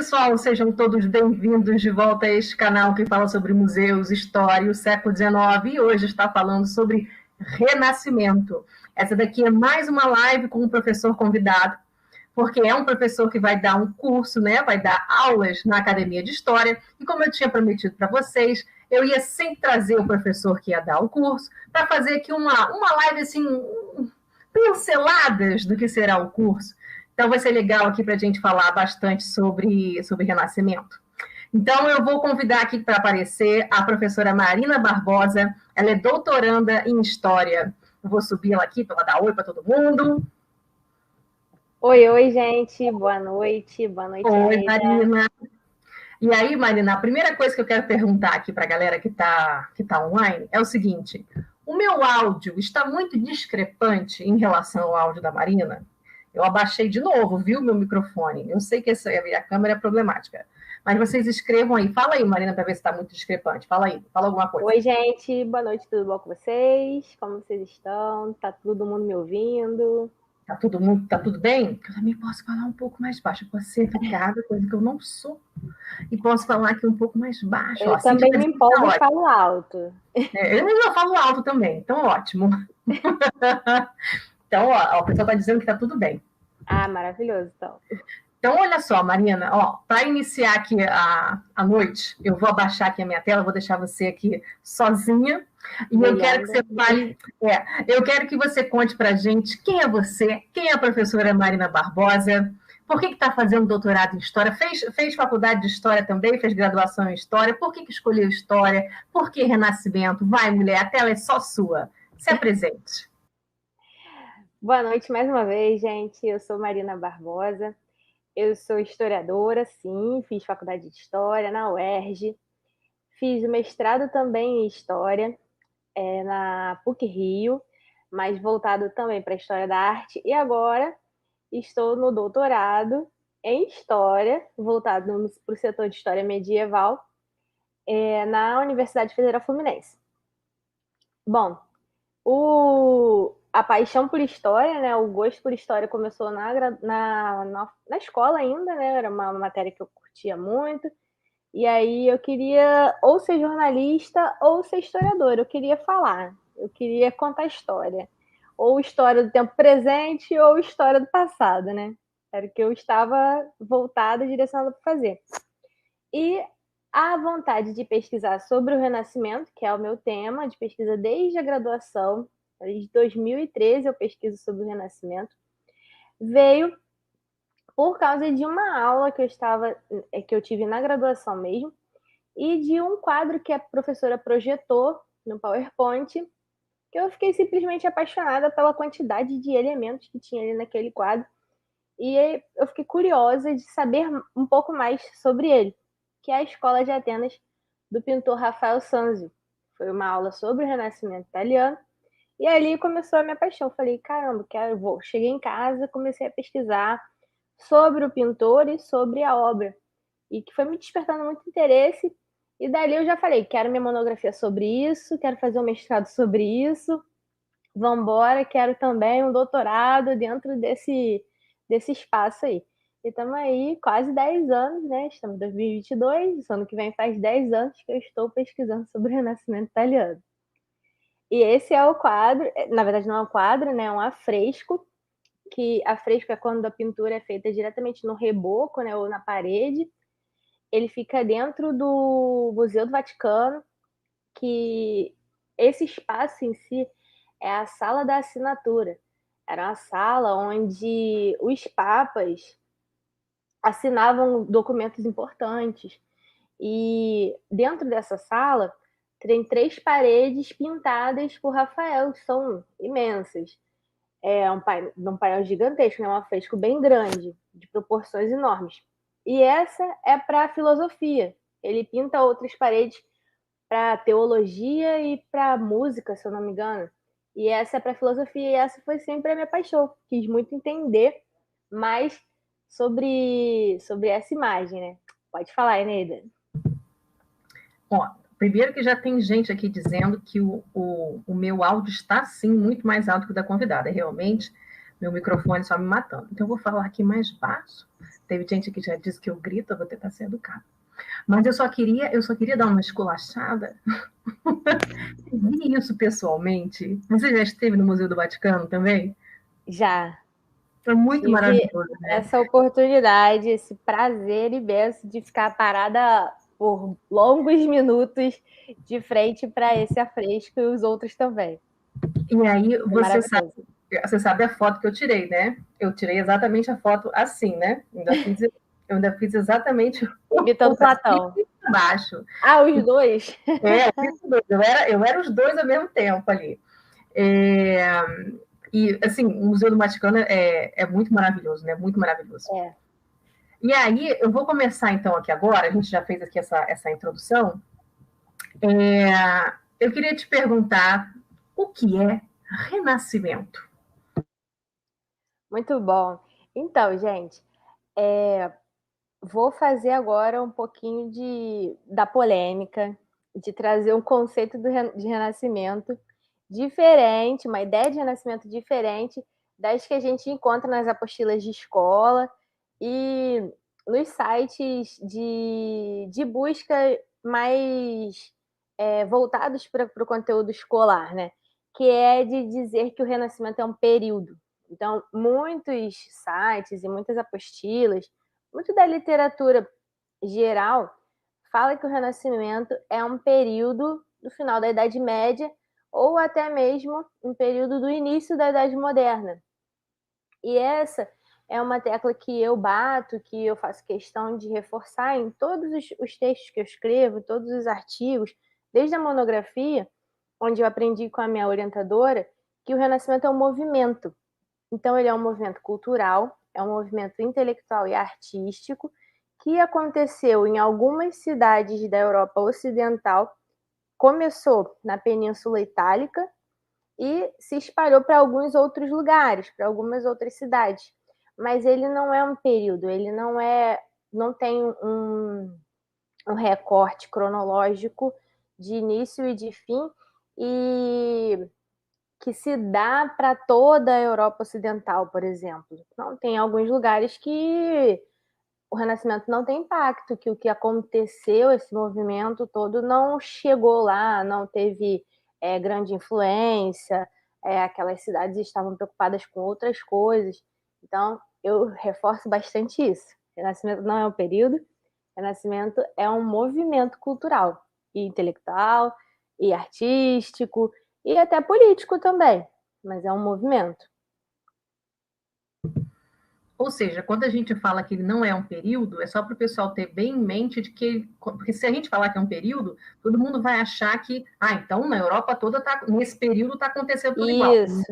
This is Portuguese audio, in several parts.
pessoal, sejam todos bem-vindos de volta a este canal que fala sobre museus, história e o século XIX, e hoje está falando sobre Renascimento. Essa daqui é mais uma live com um professor convidado, porque é um professor que vai dar um curso, né? Vai dar aulas na Academia de História, e como eu tinha prometido para vocês, eu ia sempre trazer o professor que ia dar o curso, para fazer aqui uma live assim, pinceladas do que será o curso. Então, vai ser legal aqui para a gente falar bastante sobre Renascimento. Então, eu vou convidar aqui para aparecer a professora Marina Barbosa. Ela é doutoranda em História. Eu vou subir ela aqui para ela dar oi para todo mundo. Oi, gente. Boa noite. Boa noite, Oi, Marina. E aí, Marina, a primeira coisa que eu quero perguntar aqui para a galera que tá online é o seguinte: o meu áudio está muito discrepante em relação ao áudio da Marina? Eu abaixei de novo, viu, meu microfone. Eu sei que a câmera é problemática. Mas vocês escrevam aí. Fala aí, Marina, para ver se está muito discrepante. Fala aí, fala alguma coisa. Oi, gente. Boa noite, tudo bom com vocês? Como vocês estão? Tá todo mundo me ouvindo? Tá tudo bem? Eu também posso falar um pouco mais baixo. Eu posso ser educada, coisa que eu não sou. E posso falar aqui um pouu mais baixo. Eu também me empolgo e falo alto. Eu falo alto também, então ótimo. Então, ó, o pessoal está dizendo que está tudo bem. Ah, maravilhoso, então. Então, olha só, Marina, para iniciar aqui a noite, eu vou abaixar aqui a minha tela, vou deixar você aqui sozinha. E eu quero que você fale. Eu quero que você conte para a gente quem é você, quem é a professora Marina Barbosa, por que está fazendo doutorado em História, fez faculdade de História também, fez graduação em História, por que escolheu História, por que Renascimento? Vai, mulher, a tela é só sua. Se apresente. Boa noite mais uma vez, gente. Eu sou Marina Barbosa. Eu sou historiadora, sim, fiz faculdade de História na UERJ, fiz o mestrado também em História na PUC-Rio, mas voltado também para a História da Arte, e agora estou no doutorado em História, voltado para o setor de História Medieval, na Universidade Federal Fluminense. Bom, a paixão por história, né, o gosto por história começou na escola ainda, né, era uma matéria que eu curtia muito, e aí eu queria ou ser jornalista ou ser historiadora, eu queria falar, eu queria contar história, ou história do tempo presente ou história do passado, né, era o que eu estava voltada, direcionada para fazer. E a vontade de pesquisar sobre o Renascimento, que é o meu tema de pesquisa desde a graduação, desde 2013 eu pesquiso sobre o Renascimento, veio por causa de uma aula que eu tive na graduação mesmo, e de um quadro que a professora projetou no PowerPoint, que eu fiquei simplesmente apaixonada pela quantidade de elementos que tinha ali naquele quadro, e eu fiquei curiosa de saber um pouco mais sobre ele, que é a Escola de Atenas do pintor Rafael Sanzio. Foi uma aula sobre o Renascimento italiano, e ali começou a minha paixão. Falei, caramba, cheguei em casa, comecei a pesquisar sobre o pintor e sobre a obra, e que foi me despertando muito interesse, e dali eu já falei, quero minha monografia sobre isso, quero fazer um mestrado sobre isso, vambora, quero também um doutorado dentro desse espaço aí. E estamos aí quase 10 anos, né? Estamos em 2022, ano que vem faz 10 anos que eu estou pesquisando sobre o Renascimento italiano. E esse é o quadro, na verdade não é um quadro, né? É um afresco, que afresco é quando a pintura é feita diretamente no reboco, né? Ou na parede. Ele fica dentro do Museu do Vaticano, que esse espaço em si é a Sala da Assinatura. Era uma sala onde os papas assinavam documentos importantes. E dentro dessa sala tem 3 paredes pintadas por Rafael, que são imensas. É um painel gigantesco, né? Um afresco bem grande, de proporções enormes. E essa é para a filosofia. Ele pinta outras paredes para teologia e para música, se eu não me engano. E essa é para filosofia, e essa foi sempre a minha paixão. Quis muito entender mais sobre essa imagem, né? Pode falar, Eneida. Ó, primeiro que já tem gente aqui dizendo que o meu áudio está, sim, muito mais alto que o da convidada. Realmente, meu microfone só me matando. Então, eu vou falar aqui mais baixo, Teve gente que já disse que eu grito, eu vou tentar ser educada. Mas eu só queria dar uma esculachada. Vi isso pessoalmente. Você já esteve no Museu do Vaticano também? Já É muito tive maravilhoso, né? essa oportunidade, esse prazer imenso de ficar parada por longos minutos de frente para esse afresco e os outros também. E aí É maravilhoso. você sabe a foto que eu tirei, né? Eu tirei exatamente a foto assim, né? Eu ainda fiz exatamente o Imitando pra cima Platão. e pra baixo. Ah, os dois? É, eu fiz os dois. Eu era os dois ao mesmo tempo ali. É, e, assim, o Museu do Vaticano é muito maravilhoso, né? Muito maravilhoso. É. E aí, eu vou começar então aqui agora, a gente já fez aqui essa introdução. Eu queria te perguntar o que é renascimento? Muito bom. Então, gente, vou fazer agora um pouquinho da polêmica, de trazer um conceito de renascimento diferente, uma ideia de renascimento diferente das que a gente encontra nas apostilas de escola e nos sites de busca mais voltados para o conteúdo escolar, né? Que é de dizer que o renascimento é um período. Então, muitos sites e muitas apostilas, muito da literatura geral, fala que o Renascimento é um período do final da Idade Média ou até mesmo um período do início da Idade Moderna. E essa é uma tecla que eu bato, que eu faço questão de reforçar em todos os textos que eu escrevo, todos os artigos, desde a monografia, onde eu aprendi com a minha orientadora, que o Renascimento é um movimento. Então, ele é um movimento cultural, é um movimento intelectual e artístico que aconteceu em algumas cidades da Europa Ocidental, começou na Península Itálica e se espalhou para alguns outros lugares, para algumas outras cidades. Mas ele não é um período, ele não tem um recorte cronológico de início e de fim e que se dá para toda a Europa Ocidental, por exemplo. Não, tem alguns lugares que o Renascimento não tem impacto, que o que aconteceu, esse movimento todo, não chegou lá, não teve grande influência, aquelas cidades estavam preocupadas com outras coisas. Então, eu reforço bastante isso. Renascimento não é um período, Renascimento é um movimento cultural, e intelectual, e artístico, e até político também, mas é um movimento. Ou seja, quando a gente fala que ele não é um período, é só para o pessoal ter bem em mente de que, porque se a gente falar que é um período, todo mundo vai achar que, então na Europa toda nesse período está acontecendo tudo igual. Isso,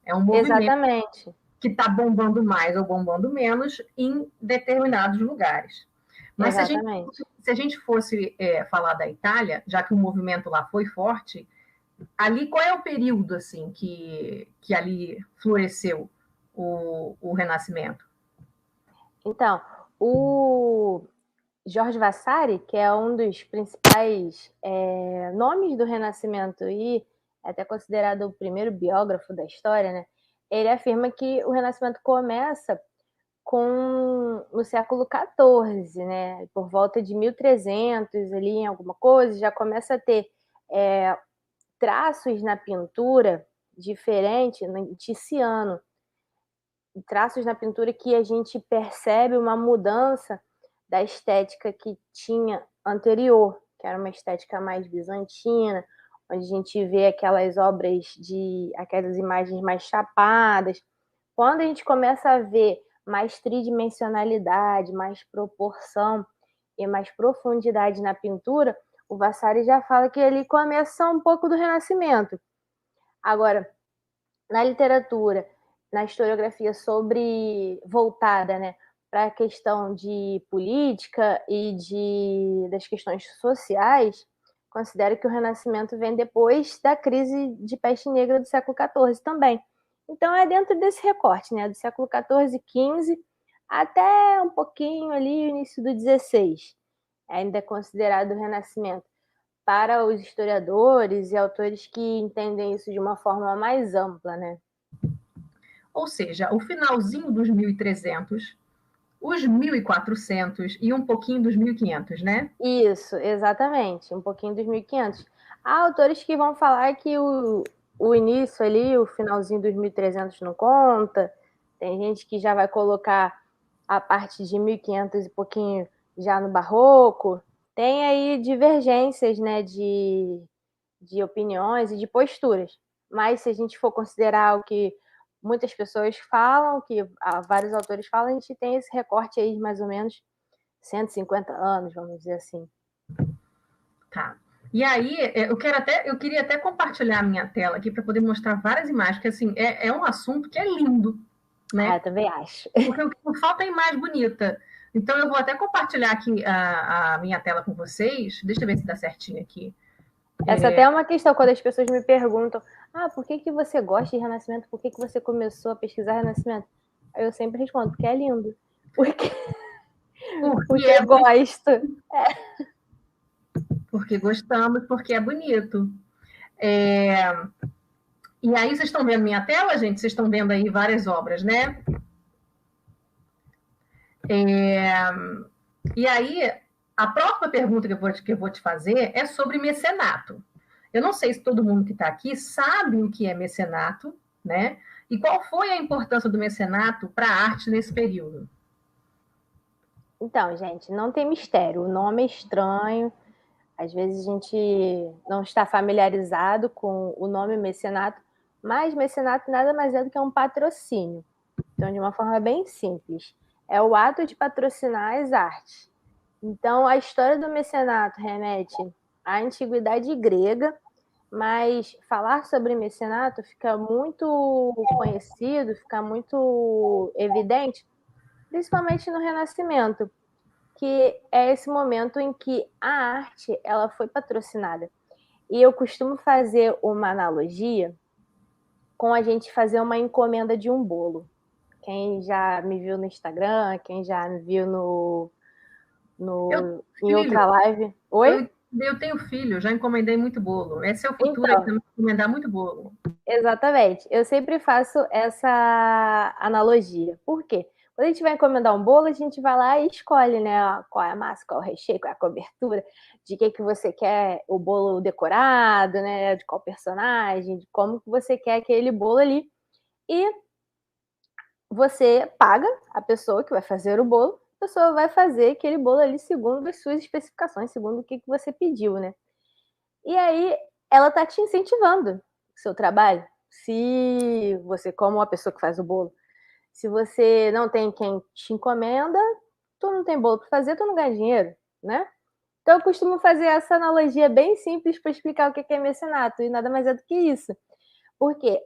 é um movimento exatamente. que está bombando mais ou bombando menos em determinados lugares. Mas Exatamente. se a gente fosse falar da Itália, já que o movimento lá foi forte, ali qual é o período assim que ali floresceu o Renascimento? Então, o Jorge Vasari, que é um dos principais nomes do Renascimento e até considerado o primeiro biógrafo da história, né? Ele afirma que o Renascimento começa no século XIV, né? Por volta de 1300, ali em alguma coisa, já começa a ter traços na pintura diferente, no Tiziano, traços na pintura que a gente percebe uma mudança da estética que tinha anterior, que era uma estética mais bizantina, onde a gente vê aquelas imagens mais chapadas. Quando a gente começa a ver mais tridimensionalidade, mais proporção e mais profundidade na pintura, o Vasari já fala que ele começa um pouco do Renascimento. Agora, na literatura, na historiografia voltada, né, para a questão de política e das questões sociais, considero que o Renascimento vem depois da crise de peste negra do século XIV também. Então é dentro desse recorte, né, do século XIV, XV, até um pouquinho ali o início do XVI. Ainda é considerado o Renascimento para os historiadores e autores que entendem isso de uma forma mais ampla, né? Ou seja, o finalzinho dos 1300 os 1400 e um pouquinho dos 1500, né? Isso, exatamente, um pouquinho dos 1500. Há autores que vão falar que o início ali, o finalzinho dos 1300 não conta, tem gente que já vai colocar a parte de 1500 e pouquinho já no barroco, tem aí divergências, né, de opiniões e de posturas, mas se a gente for considerar o que muitas pessoas falam, que vários autores falam, a gente tem esse recorte aí de mais ou menos 150 anos, vamos dizer assim. Tá. E aí, eu queria até compartilhar a minha tela aqui para poder mostrar várias imagens, porque assim, é um assunto que é lindo, né? Eu também acho. Porque o que falta é imagem bonita. Então, eu vou até compartilhar aqui a minha tela com vocês. Deixa eu ver se dá certinho aqui. Essa até é uma questão, quando as pessoas me perguntam, por que você gosta de Renascimento? Por que você começou a pesquisar Renascimento? Aí eu sempre respondo, porque é lindo. Porque eu gosto. Porque gostamos, porque é bonito. E aí, vocês estão vendo minha tela, gente? Vocês estão vendo aí várias obras, né? E aí, a próxima pergunta que eu vou te fazer é sobre mecenato. Eu não sei se todo mundo que está aqui sabe o que é mecenato, né? E qual foi a importância do mecenato para a arte nesse período? Então, gente, não tem mistério. O nome é estranho. Às vezes a gente não está familiarizado com o nome mecenato, mas mecenato nada mais é do que um patrocínio. Então, de uma forma bem simples, é o ato de patrocinar as artes. Então, a história do mecenato remete à antiguidade grega, mas falar sobre mecenato fica muito conhecido, fica muito evidente, principalmente no Renascimento, que é esse momento em que a arte ela foi patrocinada. E eu costumo fazer uma analogia com a gente fazer uma encomenda de um bolo. Quem já me viu no Instagram, quem já me viu em outra live. Oi? Eu tenho filho, já encomendei muito bolo. Esse é o futuro, Então, encomendar muito bolo. exatamente. Eu sempre faço essa analogia. Por quê? Quando a gente vai encomendar um bolo, a gente vai lá e escolhe, né? Qual é a massa, qual é o recheio, qual é a cobertura, de que você quer o bolo decorado, né? De qual personagem, de como que você quer aquele bolo ali. E você paga a pessoa que vai fazer o bolo, a pessoa vai fazer aquele bolo ali segundo as suas especificações, segundo o que você pediu, né? E aí ela tá te incentivando o seu trabalho. Se você, como a pessoa que faz o bolo, se você não tem quem te encomenda, tu não tem bolo para fazer, tu não ganha dinheiro, né? Então eu costumo fazer essa analogia bem simples para explicar o que é mecenato, e nada mais é do que isso. Porque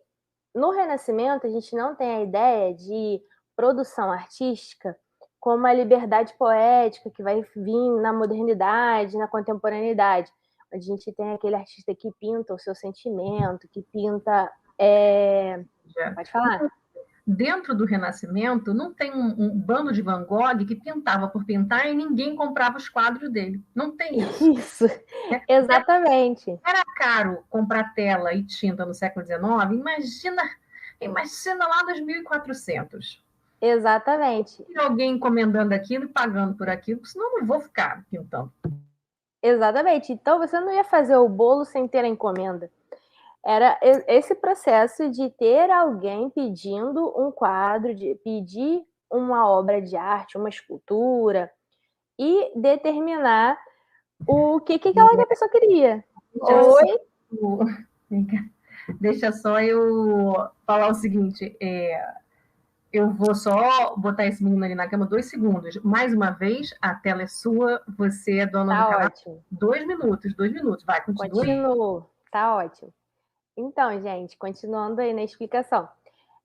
no Renascimento a gente não tem a ideia de produção artística como a liberdade poética que vai vir na modernidade, na contemporaneidade. A gente tem aquele artista que pinta o seu sentimento, que pinta. Pode falar. Dentro do Renascimento, não tem um bando de Van Gogh que pintava por pintar e ninguém comprava os quadros dele. Não tem isso. Isso, exatamente. Era caro comprar tela e tinta no século XIX, imagina lá nos 1400. Exatamente. E alguém encomendando aquilo e pagando por aquilo, senão não vou ficar pintando. Exatamente. Então você não ia fazer o bolo sem ter a encomenda. Era esse processo de ter alguém pedindo um quadro, de pedir uma obra de arte, uma escultura, e determinar o que aquela pessoa queria. Deixa só eu falar o seguinte. Eu vou só botar esse menino ali na cama 2 segundos. Mais uma vez, a tela é sua, você é dona do canal. Ótimo. 2 minutos. Vai, continua. Continuo. Tá ótimo. Então, gente, continuando aí na explicação.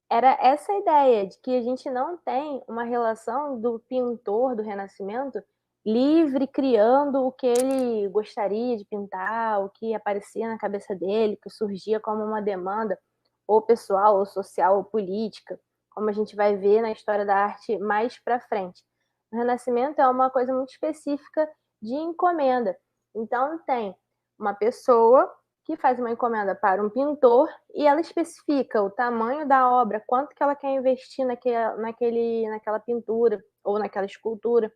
Era essa ideia de que a gente não tem uma relação do pintor do Renascimento livre, criando o que ele gostaria de pintar, o que aparecia na cabeça dele, que surgia como uma demanda, ou pessoal, ou social, ou política, como a gente vai ver na história da arte mais para frente. O Renascimento é uma coisa muito específica de encomenda. Então, tem uma pessoa que faz uma encomenda para um pintor e ela especifica o tamanho da obra, quanto que ela quer investir naquela pintura ou naquela escultura,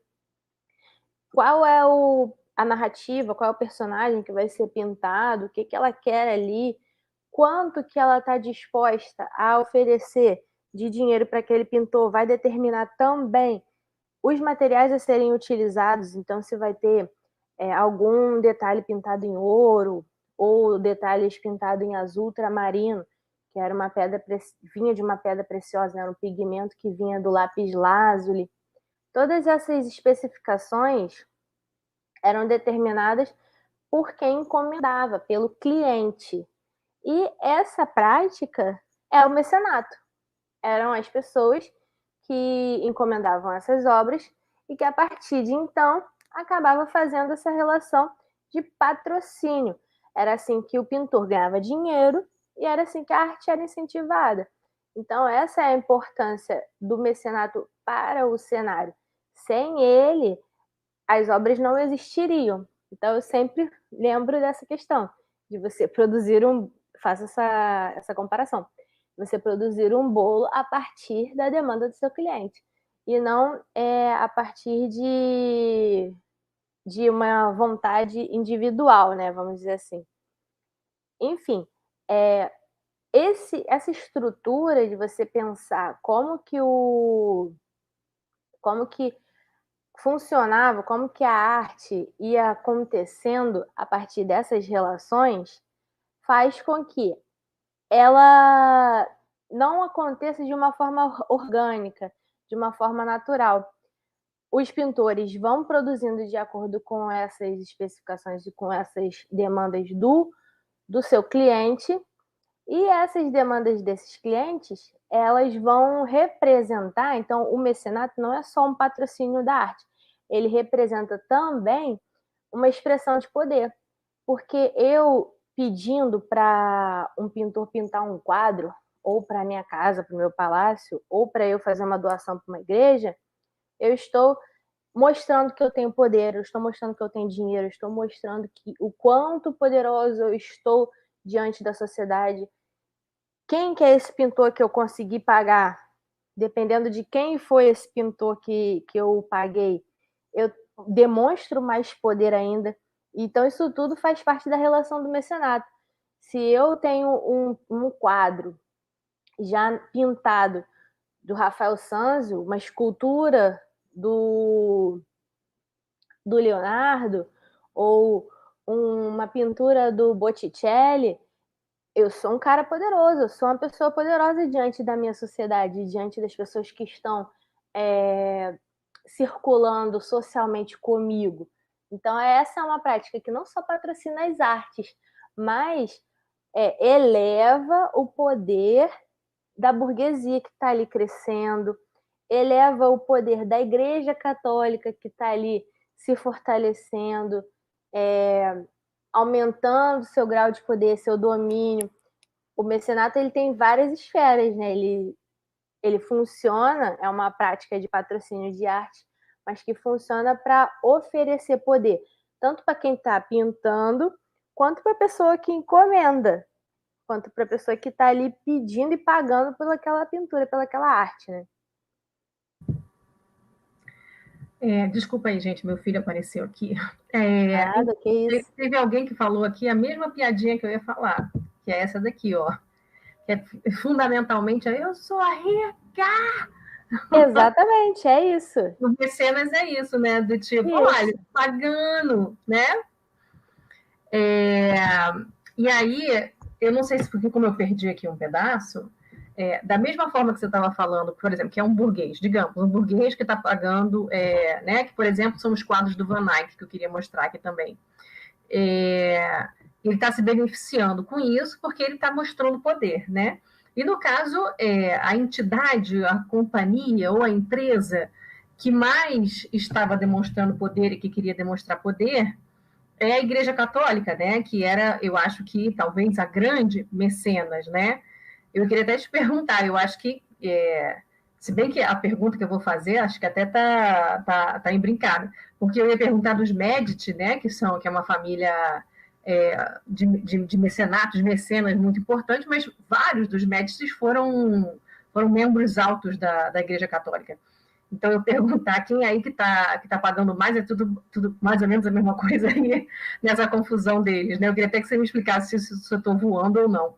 qual é a narrativa, qual é o personagem que vai ser pintado, o que ela quer ali, quanto que ela está disposta a oferecer de dinheiro para aquele pintor, vai determinar também os materiais a serem utilizados. Então, se vai ter algum detalhe pintado em ouro ou detalhes pintados em azul ultramarino, que era uma pedra, vinha de uma pedra preciosa, né? Era um pigmento que vinha do lápis lazuli. Todas essas especificações eram determinadas por quem encomendava, pelo cliente. E essa prática é o mecenato. Eram as pessoas que encomendavam essas obras e que, a partir de então, acabava fazendo essa relação de patrocínio. Era assim que o pintor ganhava dinheiro e era assim que a arte era incentivada. Então, essa é a importância do mecenato para o cenário. Sem ele, as obras não existiriam. Então, eu sempre lembro dessa questão, de você produzir faço essa comparação, você produzir um bolo a partir da demanda do seu cliente, e não a partir de uma vontade individual, né? Vamos dizer assim. Enfim, essa estrutura de você pensar como que funcionava, como que a arte ia acontecendo a partir dessas relações, faz com que ela não aconteça de uma forma orgânica, de uma forma natural. Os pintores vão produzindo de acordo com essas especificações e com essas demandas do seu cliente, e essas demandas desses clientes, elas vão representar. Então, o mecenato não é só um patrocínio da arte, ele representa também uma expressão de poder, porque eu pedindo para um pintor pintar um quadro, ou para a minha casa, para o meu palácio, ou para eu fazer uma doação para uma igreja, eu estou mostrando que eu tenho poder, eu estou mostrando que eu tenho dinheiro, eu estou mostrando o quanto poderoso eu estou diante da sociedade. Quem que é esse pintor que eu consegui pagar? Dependendo de quem foi esse pintor que eu paguei, eu demonstro mais poder ainda. Então, isso tudo faz parte da relação do mecenato. Se eu tenho um quadro já pintado do Rafael Sanzio, uma escultura do Leonardo, ou uma pintura do Botticelli, eu sou um cara poderoso, eu sou uma pessoa poderosa diante da minha sociedade, diante das pessoas que estão circulando socialmente comigo. Então, essa é uma prática que não só patrocina as artes, mas eleva o poder da burguesia que está ali crescendo, eleva o poder da Igreja Católica que está ali se fortalecendo, aumentando seu grau de poder, seu domínio. O mecenato ele tem várias esferas, né? Ele funciona, é uma prática de patrocínio de arte, mas que funciona para oferecer poder, tanto para quem está pintando, quanto para a pessoa que encomenda, quanto para a pessoa que está ali pedindo e pagando pelaquela pintura, pelaquela arte, né? Desculpa aí, gente, meu filho apareceu aqui. Nada, que isso. Teve alguém que falou aqui a mesma piadinha que eu ia falar, que é essa daqui, ó. Que é fundamentalmente, eu sou a rica! Exatamente, é isso. No mecenas é isso, né? Do tipo, Isso. olha, pagando, né? E aí, eu não sei se porque como eu perdi aqui um pedaço, da mesma forma que você estava falando, por exemplo, que é um burguês, digamos, um burguês que está pagando, né? Que, por exemplo, são os quadros do Van Eyck, que eu queria mostrar aqui também. Ele está se beneficiando com isso porque ele está mostrando poder, né? E no caso, a entidade, a companhia ou a empresa que mais estava demonstrando poder e que queria demonstrar poder é a Igreja Católica, né? Que era, eu acho que talvez a grande mecenas, né? Eu queria até te perguntar, eu acho que, se bem que a pergunta que eu vou fazer, acho que até tá embrincada, porque eu ia perguntar dos Medici, né? Que é uma família de mecenatos, mecenas muito importantes, mas vários dos Médicis foram membros altos da Igreja Católica. Então, eu perguntar quem aí que tá pagando mais, é tudo mais ou menos a mesma coisa aí, nessa confusão deles, né? Eu queria até que você me explicasse se eu estou voando ou não.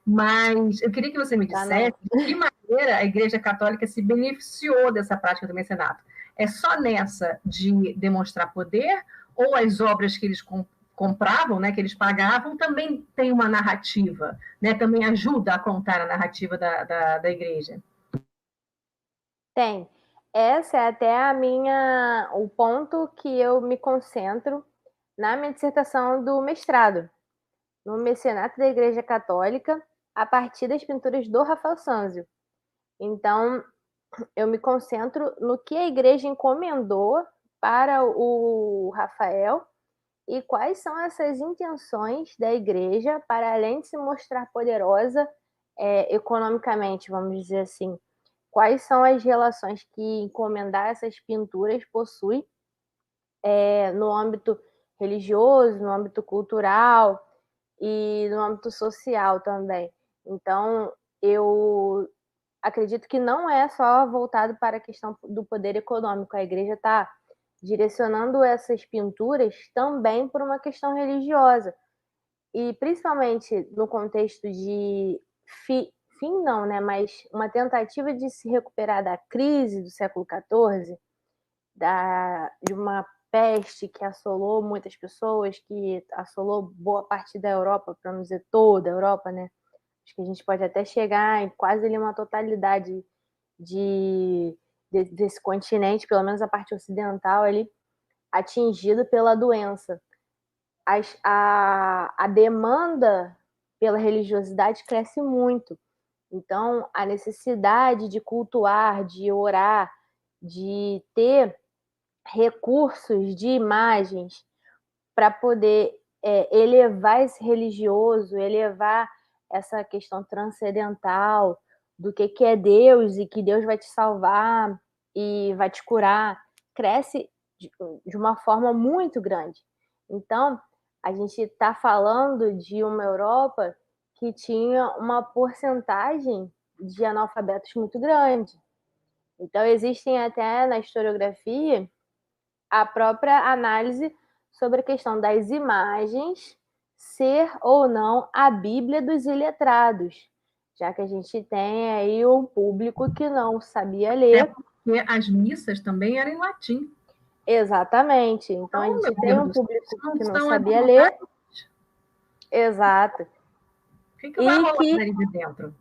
Mas eu queria que você me dissesse de que maneira a Igreja Católica se beneficiou dessa prática do mecenato. É só nessa de demonstrar poder, ou as obras que eles compravam, né, que eles pagavam, também tem uma narrativa, né? Também ajuda a contar a narrativa da Igreja? Tem. Essa é até o ponto que eu me concentro na minha dissertação do mestrado, no mecenato da Igreja Católica, a partir das pinturas do Rafael Sanzio. Então, eu me concentro no que a Igreja encomendou para o Rafael e quais são essas intenções da Igreja para, além de se mostrar poderosa economicamente, vamos dizer assim, quais são as relações que encomendar essas pinturas possui no âmbito religioso, no âmbito cultural e no âmbito social também. Então, eu acredito que não é só voltado para a questão do poder econômico. A igreja está direcionando essas pinturas também por uma questão religiosa. E principalmente no contexto de fim não, né? Mas uma tentativa de se recuperar da crise do século XIV, de uma peste que assolou muitas pessoas, que assolou boa parte da Europa, para não dizer toda a Europa, né? Acho que a gente pode até chegar em quase ali uma totalidade desse continente, pelo menos a parte ocidental ali, atingido pela doença. A demanda pela religiosidade cresce muito. Então, a necessidade de cultuar, de orar, de ter recursos de imagens para poder elevar esse religioso, elevar essa questão transcendental do que é Deus e que Deus vai te salvar e vai te curar, cresce de uma forma muito grande. Então, a gente está falando de uma Europa que tinha uma porcentagem de analfabetos muito grande. Então, existem até na historiografia a própria análise sobre a questão das imagens ser ou não a Bíblia dos iletrados, já que a gente tem aí um público que não sabia ler. Porque as missas também eram em latim. Exatamente. Então a gente tem um público que não sabia ler. Exato. O que vai rolar ali de dentro?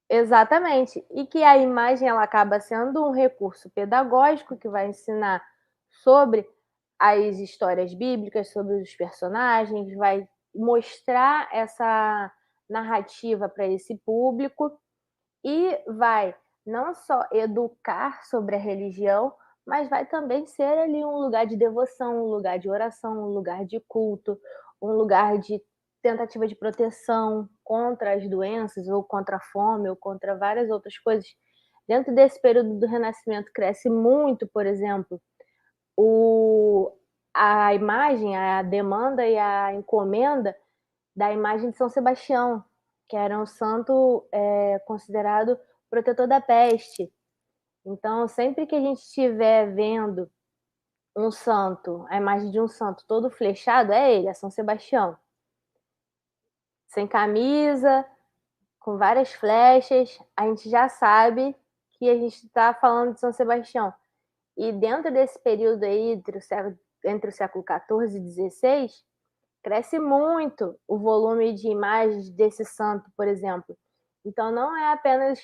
Exatamente. E que a imagem ela acaba sendo um recurso pedagógico que vai ensinar sobre as histórias bíblicas, sobre os personagens, vai mostrar essa narrativa para esse público e vai não só educar sobre a religião, mas vai também ser ali um lugar de devoção, um lugar de oração, um lugar de culto, um lugar de tentativa de proteção contra as doenças, ou contra a fome, ou contra várias outras coisas. Dentro desse período do Renascimento cresce muito, por exemplo, a imagem, a demanda e a encomenda da imagem de São Sebastião, que era um santo considerado protetor da peste. Então, sempre que a gente estiver vendo um santo, a imagem de um santo todo flechado, é ele, é São Sebastião. Sem camisa, com várias flechas, a gente já sabe que a gente está falando de São Sebastião. E dentro desse período aí, entre o século XIV e XVI, cresce muito o volume de imagens desse santo, por exemplo. Então, não é apenas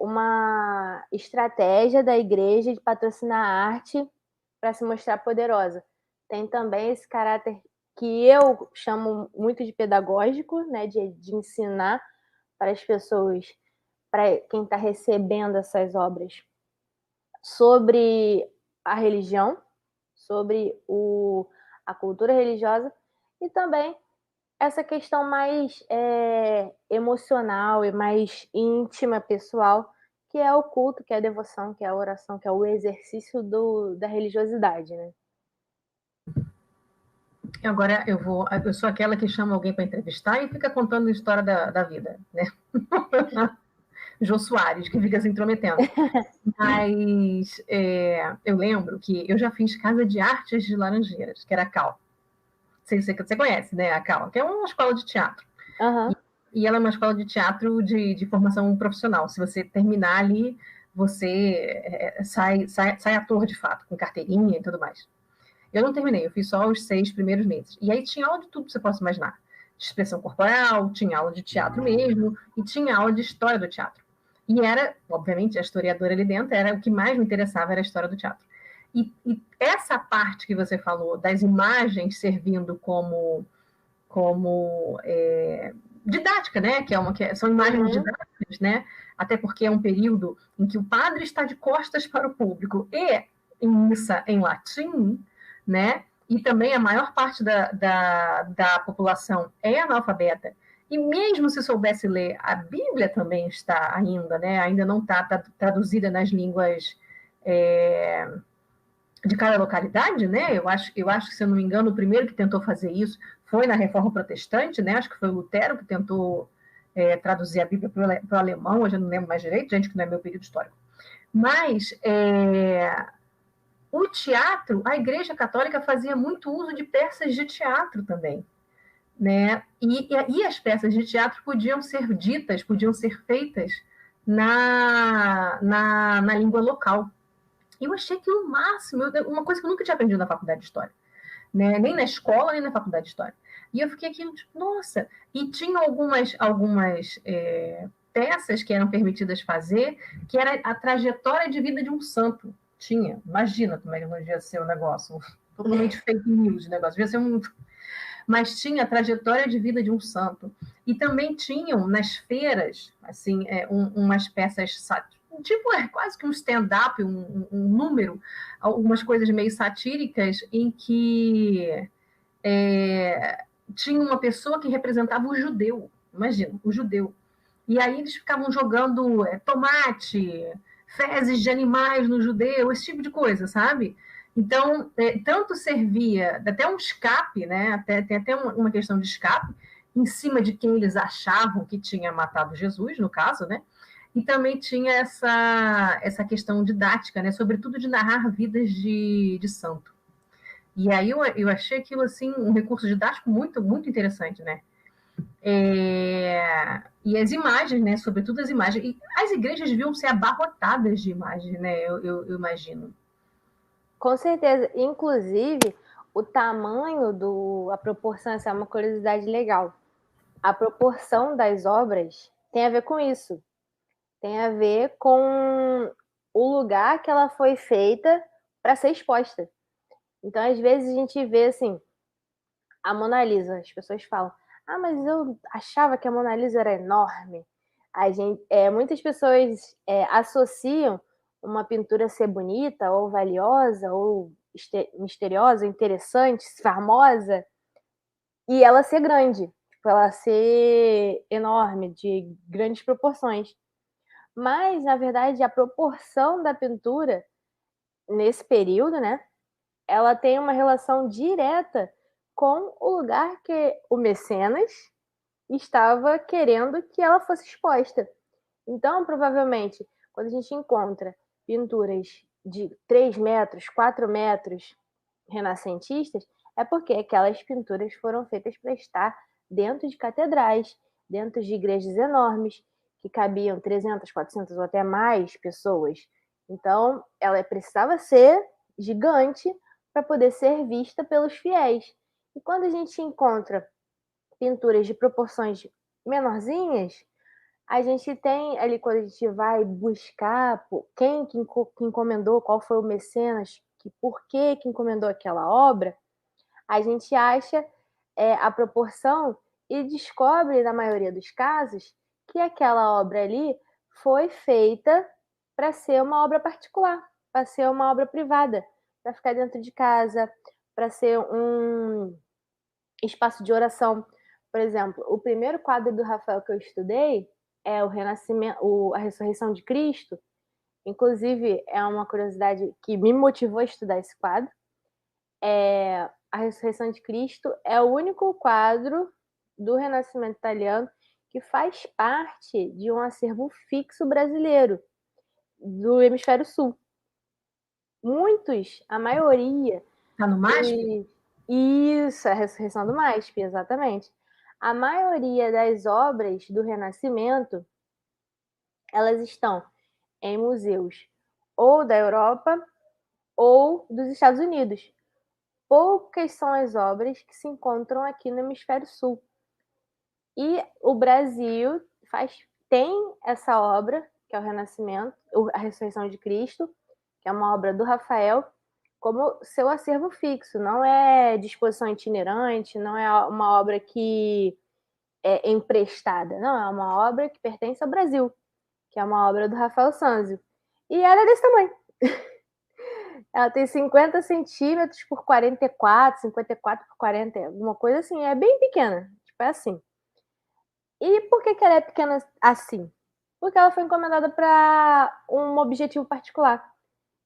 uma estratégia da igreja de patrocinar a arte para se mostrar poderosa. Tem também esse caráter que eu chamo muito de pedagógico, né, de ensinar para as pessoas, para quem está recebendo essas obras, sobre a religião, sobre a cultura religiosa e também essa questão mais emocional e mais íntima, pessoal, que é o culto, que é a devoção, que é a oração, que é o exercício da religiosidade, né? Agora eu sou aquela que chama alguém para entrevistar e fica contando a história da vida, né? Jô Soares, que fica se intrometendo. Mas eu lembro que eu já fiz Casa de Artes de Laranjeiras, que era a CAL. Você conhece, né, a CAL, que é uma escola de teatro. Uhum. E ela é uma escola de teatro de formação profissional. Se você terminar ali, você sai ator de fato, com carteirinha e tudo mais. Eu não terminei, eu fiz só os 6 primeiros meses. E aí tinha aula de tudo que você possa imaginar. De expressão corporal, tinha aula de teatro mesmo, e tinha aula de história do teatro. E era, obviamente, a historiadora ali dentro, era o que mais me interessava, era a história do teatro. E essa parte que você falou, das imagens servindo como didática, né? São imagens didáticas, né? Até porque é um período em que o padre está de costas para o público e em missa em latim, né? E também a maior parte da população é analfabeta. E mesmo se soubesse ler, a Bíblia também está ainda, né? Ainda não está traduzida nas línguas de cada localidade, né? Eu acho que, se eu não me engano, o primeiro que tentou fazer isso foi na Reforma Protestante, né? Acho que foi o Lutero que tentou traduzir a Bíblia para o alemão, hoje eu não lembro mais direito, gente, que não é meu período histórico. Mas o teatro, a Igreja Católica fazia muito uso de peças de teatro também, né? E as peças de teatro podiam ser ditas, podiam ser feitas na língua local. Eu achei aquilo o máximo, uma coisa que eu nunca tinha aprendido na faculdade de História, né? Nem na escola, nem na faculdade de História. E eu fiquei aqui, tipo, nossa! E tinha algumas peças que eram permitidas fazer, que era a trajetória de vida de um santo. Tinha, imagina como é que não devia ser o negócio, totalmente fake news o negócio, devia ser um... Mas tinha a trajetória de vida de um santo. E também tinham, nas feiras, assim, umas peças tipo, quase que um stand-up, um número, algumas coisas meio satíricas, em que tinha uma pessoa que representava o judeu, imagina, o judeu. E aí eles ficavam jogando tomate, fezes de animais no judeu, esse tipo de coisa, sabe? Então, tanto servia até um escape, né? Tem até uma questão de escape, em cima de quem eles achavam que tinha matado Jesus, no caso, né? E também tinha essa questão didática, né? Sobretudo de narrar vidas de santo. E aí eu achei aquilo assim um recurso didático muito, muito interessante, né? E as imagens, né? Sobretudo as imagens. E as igrejas deviam ser abarrotadas de imagens, né? Eu imagino. Com certeza. Inclusive, o tamanho a proporção, essa é uma curiosidade legal. A proporção das obras tem a ver com isso. Tem a ver com o lugar que ela foi feita para ser exposta. Então, às vezes, a gente vê assim, a Mona Lisa, as pessoas falam, mas eu achava que a Mona Lisa era enorme. Muitas pessoas associam uma pintura ser bonita, ou valiosa, ou misteriosa, interessante, famosa, e ela ser grande, tipo, ela ser enorme, de grandes proporções. Mas, na verdade, a proporção da pintura nesse período, né, ela tem uma relação direta com o lugar que o mecenas estava querendo que ela fosse exposta. Então, provavelmente, quando a gente encontra pinturas de 3 metros, 4 metros renascentistas, é porque aquelas pinturas foram feitas para estar dentro de catedrais, dentro de igrejas enormes, que cabiam 300, 400 ou até mais pessoas. Então, ela precisava ser gigante para poder ser vista pelos fiéis. E quando a gente encontra pinturas de proporções menorzinhas, a gente tem ali, quando a gente vai buscar quem que encomendou, qual foi o mecenas, por que encomendou aquela obra, a gente acha a proporção e descobre, na maioria dos casos, que aquela obra ali foi feita para ser uma obra particular, para ser uma obra privada, para ficar dentro de casa, para ser um espaço de oração. Por exemplo, o primeiro quadro do Rafael que eu estudei é o Renascimento, a Ressurreição de Cristo. Inclusive, é uma curiosidade que me motivou a estudar esse quadro. A Ressurreição de Cristo é o único quadro do Renascimento italiano que faz parte de um acervo fixo brasileiro, do Hemisfério Sul. Muitos, a maioria... Está no MASP? Isso, a Ressurreição do MASP, exatamente. A maioria das obras do Renascimento, elas estão em museus ou da Europa ou dos Estados Unidos. Poucas são as obras que se encontram aqui no Hemisfério Sul. E o Brasil tem essa obra, que é o Renascimento, a Ressurreição de Cristo, que é uma obra do Rafael, como seu acervo fixo. Não é de exposição itinerante, não é uma obra que é emprestada, não, é uma obra que pertence ao Brasil, que é uma obra do Rafael Sanzio. E ela é desse tamanho. Ela tem 50 centímetros por 44, 54 por 40, alguma coisa assim. É bem pequena, tipo, é assim. E por que ela é pequena assim? Porque ela foi encomendada para um objetivo particular.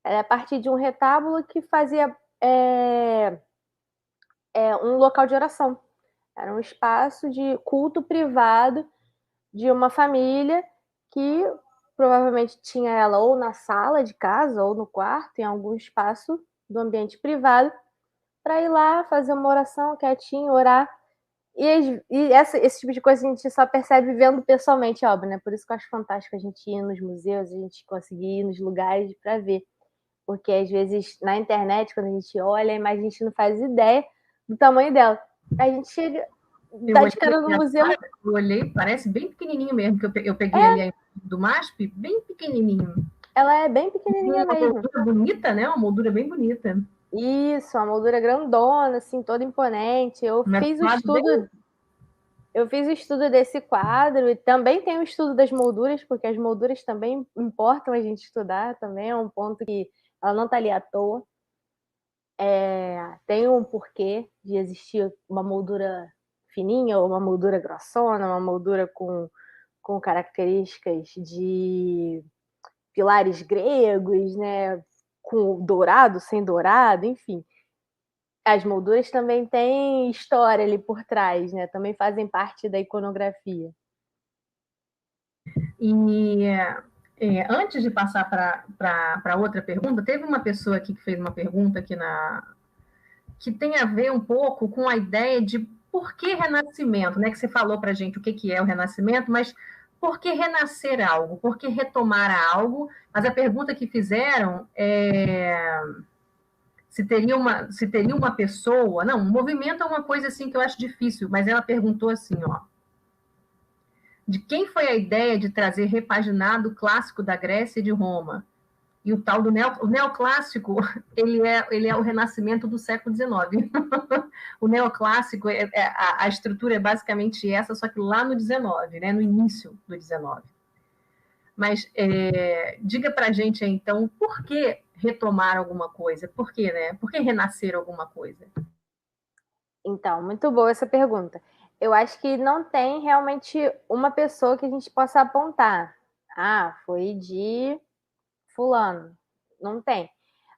Ela é a partir de um retábulo que fazia um local de oração. Era um espaço de culto privado de uma família que provavelmente tinha ela ou na sala de casa ou no quarto, em algum espaço do ambiente privado, para ir lá fazer uma oração quietinho, orar. E esse tipo de coisa a gente só percebe vendo pessoalmente a obra, né? Por isso que eu acho fantástico a gente ir nos museus, a gente conseguir ir nos lugares para ver. Porque às vezes na internet, quando a gente olha a imagem, a gente não faz ideia do tamanho dela. A gente chega, dá de cara no museu. Eu olhei, parece bem pequenininho mesmo, que eu peguei ali a do MASP, bem pequenininho. Ela é bem pequenininha mesmo. Uma moldura bonita, né? Uma moldura bem bonita. Isso, uma moldura grandona, assim, toda imponente. Eu fiz o estudo desse quadro e também tem o estudo das molduras, porque as molduras também importam a gente estudar, também é um ponto que ela não está ali à toa. Tem um porquê de existir uma moldura fininha ou uma moldura grossona, uma moldura com características de pilares gregos, né? Com dourado, sem dourado, enfim. As molduras também têm história ali por trás, né? Também fazem parte da iconografia. E antes de passar para outra pergunta, teve uma pessoa aqui que fez uma pergunta aqui que tem a ver um pouco com a ideia de por que renascimento, né? Que você falou para a gente o que é o renascimento, mas por que renascer algo? Por que retomar algo? Mas a pergunta que fizeram é se teria uma pessoa... Não, um movimento é uma coisa assim que eu acho difícil, mas ela perguntou assim, ó, de quem foi a ideia de trazer repaginado o clássico da Grécia e de Roma? E o tal do o neoclássico, ele é o renascimento do século XIX. O neoclássico, a estrutura é basicamente essa, só que lá no XIX, né, no início do XIX. Mas diga para a gente, então, por que retomar alguma coisa? Por que, né? Por que renascer alguma coisa? Então, muito boa essa pergunta. Eu acho que não tem realmente uma pessoa que a gente possa apontar. Ah, foi de fulano. Não tem.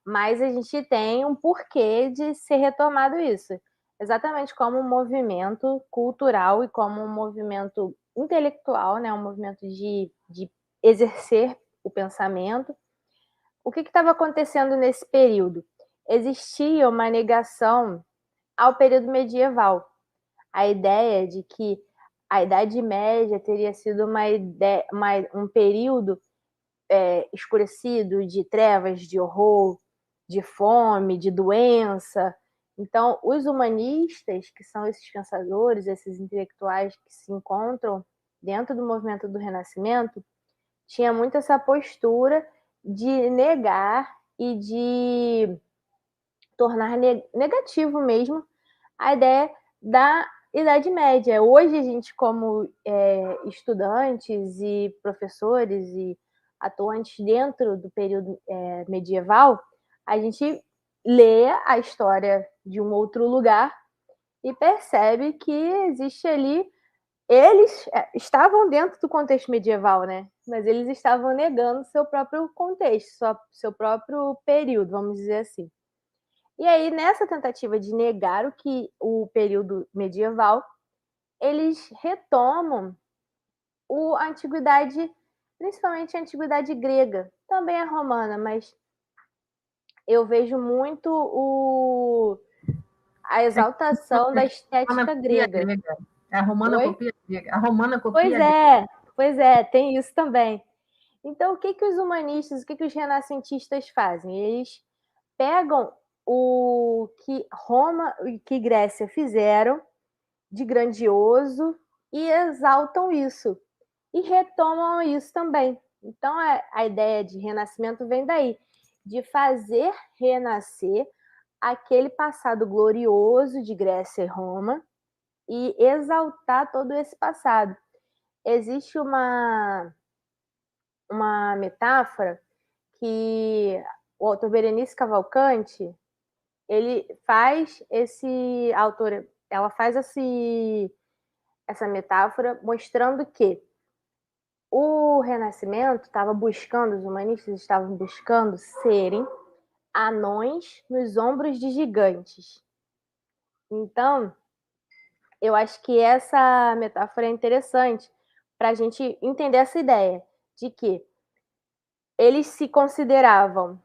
Mas a gente tem um porquê de ser retomado isso. Exatamente como um movimento cultural e como um movimento intelectual, né? Um movimento de exercer o pensamento. O que estava acontecendo nesse período? Existia uma negação ao período medieval. A ideia de que a Idade Média teria sido um período escurecido de trevas, de horror, de fome, de doença. Então, os humanistas, que são esses pensadores, esses intelectuais que se encontram dentro do movimento do Renascimento, tinha muito essa postura de negar e de tornar negativo mesmo a ideia da Idade Média. Hoje, a gente, como estudantes e professores e atuantes dentro do período medieval, a gente lê a história de um outro lugar e percebe que existe ali... Eles estavam dentro do contexto medieval, né? Mas eles estavam negando seu próprio contexto, seu próprio período, vamos dizer assim. E aí, nessa tentativa de negar o período medieval, eles retomam a antiguidade, principalmente a antiguidade grega, também a romana, mas eu vejo muito a exaltação da estética grega. A romana copia grega. A romana copia grega. Pois é, tem isso também. Então, o que os humanistas, o que os renascentistas fazem? Eles pegam o que Roma e que Grécia fizeram de grandioso e exaltam isso. E retomam isso também. Então, a ideia de renascimento vem daí, de fazer renascer aquele passado glorioso de Grécia e Roma e exaltar todo esse passado. Existe uma metáfora que o autor Berenice Cavalcante, ele faz ela faz essa metáfora mostrando que o Renascimento estava buscando, os humanistas estavam buscando serem anões nos ombros de gigantes. Então, eu acho que essa metáfora é interessante para a gente entender essa ideia de que eles se consideravam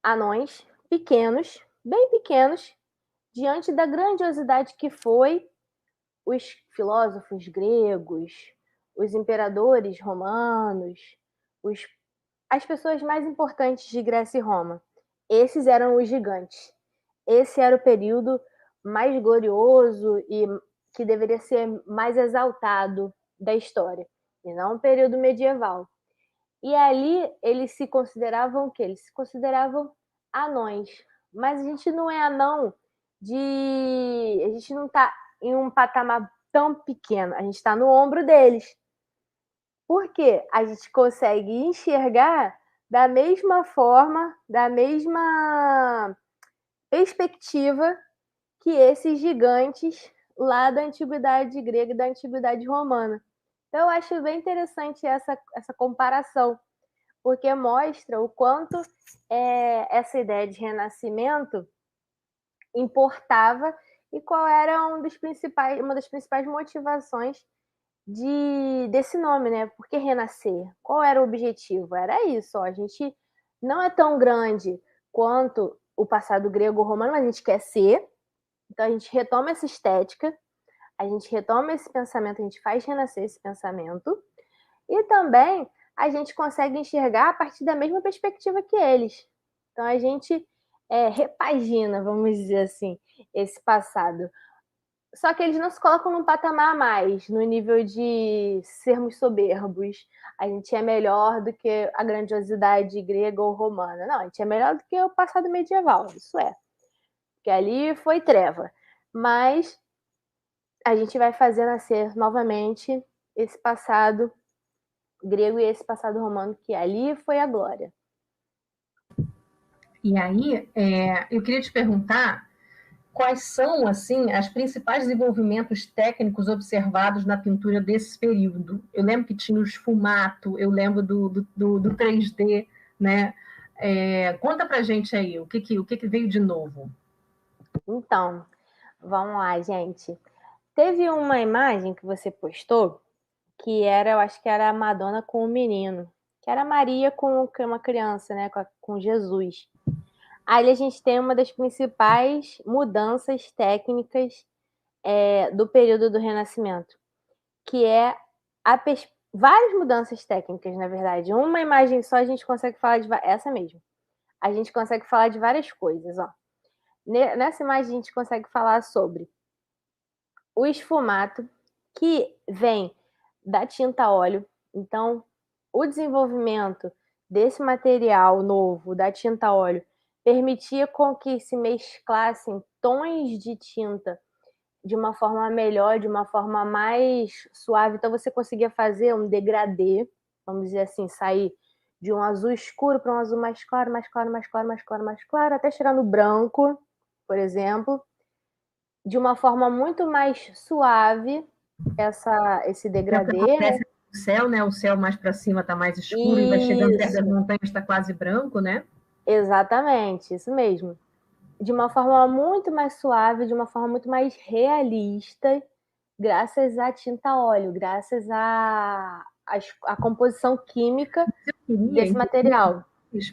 anões pequenos, bem pequenos, diante da grandiosidade que foi os filósofos gregos, os imperadores romanos, as pessoas mais importantes de Grécia e Roma. Esses eram os gigantes. Esse era o período mais glorioso e que deveria ser mais exaltado da história, e não o período medieval. E ali eles se consideravam o quê? Eles se consideravam anões. Mas a gente não é anão a gente não está em um patamar tão pequeno, a gente está no ombro deles. Porque a gente consegue enxergar da mesma forma, da mesma perspectiva que esses gigantes lá da antiguidade grega e da antiguidade romana. Então, eu acho bem interessante essa comparação, porque mostra o quanto essa ideia de renascimento importava e qual era uma das principais motivações desse nome, né? Por que renascer? Qual era o objetivo? Era isso, ó, a gente não é tão grande quanto o passado grego-romano, mas a gente quer ser. Então a gente retoma essa estética, a gente retoma esse pensamento, a gente faz renascer esse pensamento, e também a gente consegue enxergar a partir da mesma perspectiva que eles. Então a gente repagina, vamos dizer assim, esse passado. Só que eles não se colocam num patamar a mais, no nível de sermos soberbos. A gente é melhor do que a grandiosidade grega ou romana. Não, a gente é melhor do que o passado medieval, isso é. Porque ali foi treva. Mas a gente vai fazer nascer novamente esse passado grego e esse passado romano, que ali foi a glória. E aí, eu queria te perguntar quais são, assim, os principais desenvolvimentos técnicos observados na pintura desse período. Eu lembro que tinha o esfumato, eu lembro do 3D, né? Conta pra gente aí, o que veio de novo? Então, vamos lá, gente. Teve uma imagem que você postou que eu acho que era a Madonna com o menino, que era Maria com uma criança, né, com Jesus. Aí a gente tem uma das principais mudanças técnicas do período do Renascimento, que é várias mudanças técnicas, na verdade. Uma imagem só a gente consegue falar essa mesmo. A gente consegue falar de várias coisas, ó. Nessa imagem a gente consegue falar sobre o esfumato, que vem da tinta a óleo. Então, o desenvolvimento desse material novo, da tinta a óleo, permitia com que se mesclassem tons de tinta de uma forma melhor, de uma forma mais suave. Então, você conseguia fazer um degradê, vamos dizer assim, sair de um azul escuro para um azul mais claro, mais claro, mais claro, mais claro, mais claro, até chegar no branco, por exemplo, de uma forma muito mais suave, esse degradê, né? O céu, né? O céu mais para cima está mais escuro e vai chegando perto das montanhas, está quase branco, né? Exatamente, isso mesmo. de uma forma muito mais suave, de uma forma muito mais realista, graças à tinta a óleo, graças à composição química Eu queria, desse material.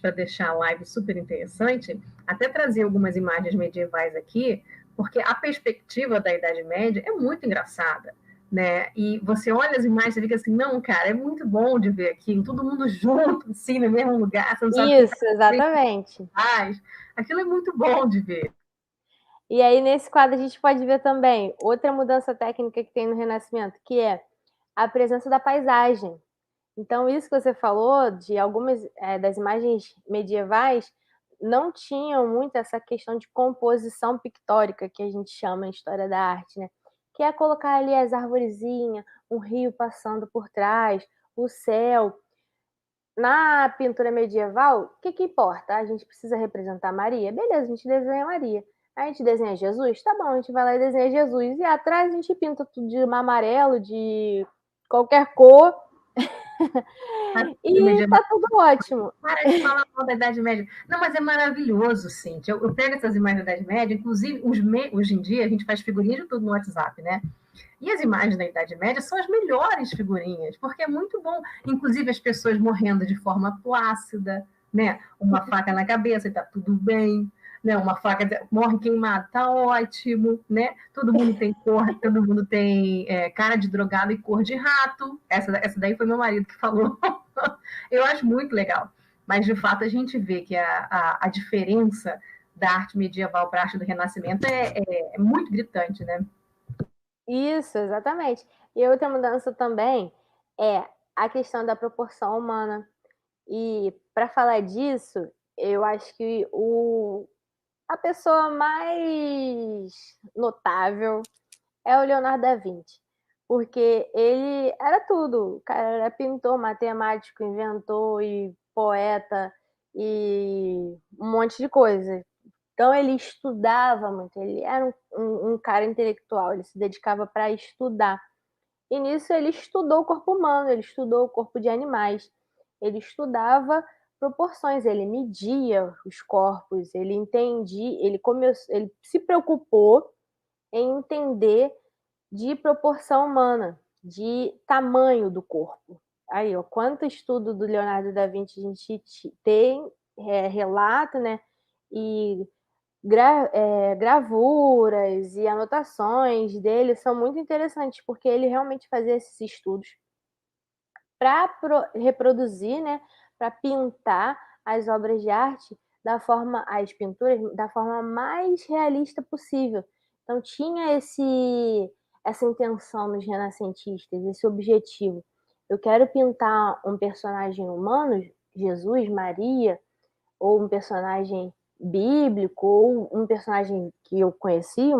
para deixar a live super interessante, até trazer algumas imagens medievais aqui, porque a perspectiva da Idade Média é muito engraçada, né? E você olha as imagens e fica assim, não, cara, é muito bom de ver aqui, todo mundo junto, assim, no mesmo lugar, você não sabe o que Isso, exatamente. faz. Aquilo é muito bom de ver. E aí, nesse quadro, a gente pode ver também outra mudança técnica que tem no Renascimento, que é a presença da paisagem. Então, isso que você falou, de algumas das imagens medievais, não tinham muito essa questão de composição pictórica, que a gente chama em História da Arte, né? Que é colocar ali as arvorezinhas, um rio passando por trás, o céu. Na pintura medieval, o que importa? A gente precisa representar Maria? Beleza, a gente desenha Maria. A gente desenha Jesus? Tá bom, a gente vai lá e desenha Jesus. E atrás a gente pinta tudo de amarelo, de qualquer cor. E tá tudo ótimo. Para de falar mal da Idade Média. Não, mas é maravilhoso, Cíntia. Eu pego essas imagens da Idade Média, inclusive, hoje em dia, a gente faz figurinha de tudo no WhatsApp, né? E as imagens da Idade Média são as melhores figurinhas, porque é muito bom. Inclusive, as pessoas morrendo de forma plácida, né? Uma faca na cabeça e tá tudo bem. Né? Uma faca morre queimado, tá ótimo, né? Todo mundo tem cor, todo mundo tem cara de drogado e cor de rato. Essa daí foi meu marido que falou. Eu acho muito legal. Mas, de fato, a gente vê que a diferença da arte medieval para a arte do Renascimento é muito gritante, né? Isso, exatamente. E outra mudança também é a questão da proporção humana. E para falar disso, eu acho que a pessoa mais notável é o Leonardo da Vinci, porque ele era tudo. O cara era pintor, matemático, inventor e poeta e um monte de coisa. Então ele estudava muito, ele era um cara intelectual, ele se dedicava para estudar. E nisso ele estudou o corpo humano, ele estudou o corpo de animais, ele estudava proporções, ele media os corpos, ele entendia, ele se preocupou em entender de proporção humana, de tamanho do corpo. Aí, ó, quanto estudo do Leonardo da Vinci a gente tem, relato, né? E gravuras e anotações dele são muito interessantes, porque ele realmente fazia esses estudos para reproduzir, né, para pintar as obras de arte as pinturas da forma mais realista possível. Então tinha essa intenção nos renascentistas, esse objetivo. Eu quero pintar um personagem humano, Jesus, Maria, ou um personagem bíblico, ou um personagem que eu conheci,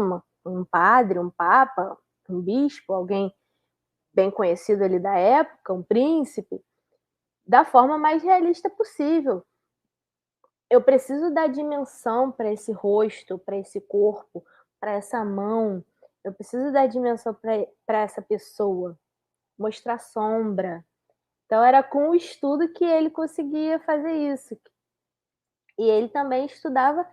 um padre, um papa, um bispo, alguém bem conhecido ali da época, um príncipe, da forma mais realista possível. Eu preciso dar dimensão para esse rosto, para esse corpo, para essa mão. Eu preciso dar dimensão para essa pessoa, mostrar sombra. Então era com o estudo que ele conseguia fazer isso. E ele também estudava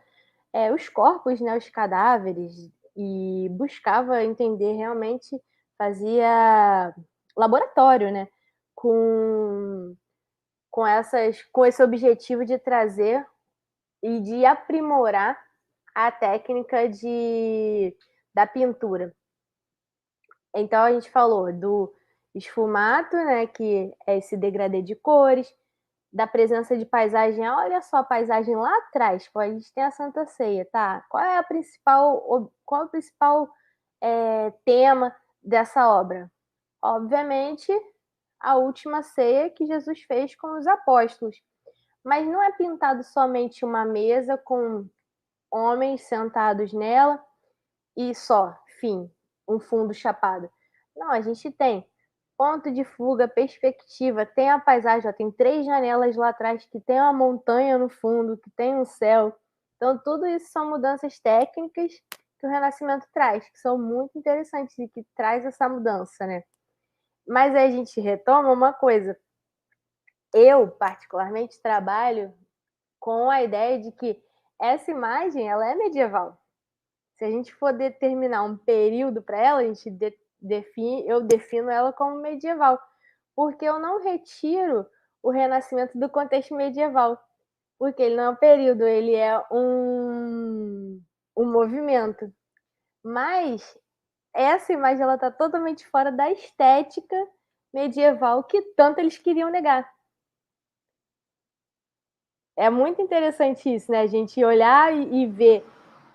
os corpos, né, os cadáveres, e buscava entender realmente, fazia laboratório, né, com, com esse objetivo de trazer e de aprimorar a técnica da pintura. Então a gente falou do esfumato, né, que é esse degradê de cores, da presença de paisagem. Olha só a paisagem lá atrás, pô, a gente tem a Santa Ceia, tá? Qual é o principal tema dessa obra? Obviamente, a última ceia que Jesus fez com os apóstolos. Mas não é pintado somente uma mesa com homens sentados nela e só, fim, um fundo chapado. Não, a gente tem ponto de fuga, perspectiva, tem a paisagem, ó, tem 3 janelas lá atrás, que tem uma montanha no fundo, que tem um céu. Então, tudo isso são mudanças técnicas que o Renascimento traz, que são muito interessantes e que traz essa mudança, né? Mas aí a gente retoma uma coisa. Eu, particularmente, trabalho com a ideia de que essa imagem, ela é medieval. Se a gente for determinar um período para ela, eu defino ela como medieval, porque eu não retiro o Renascimento do contexto medieval, porque ele não é um período, ele é um movimento. Mas essa imagem ela está totalmente fora da estética medieval que tanto eles queriam negar. É muito interessante isso, né? A gente olhar e ver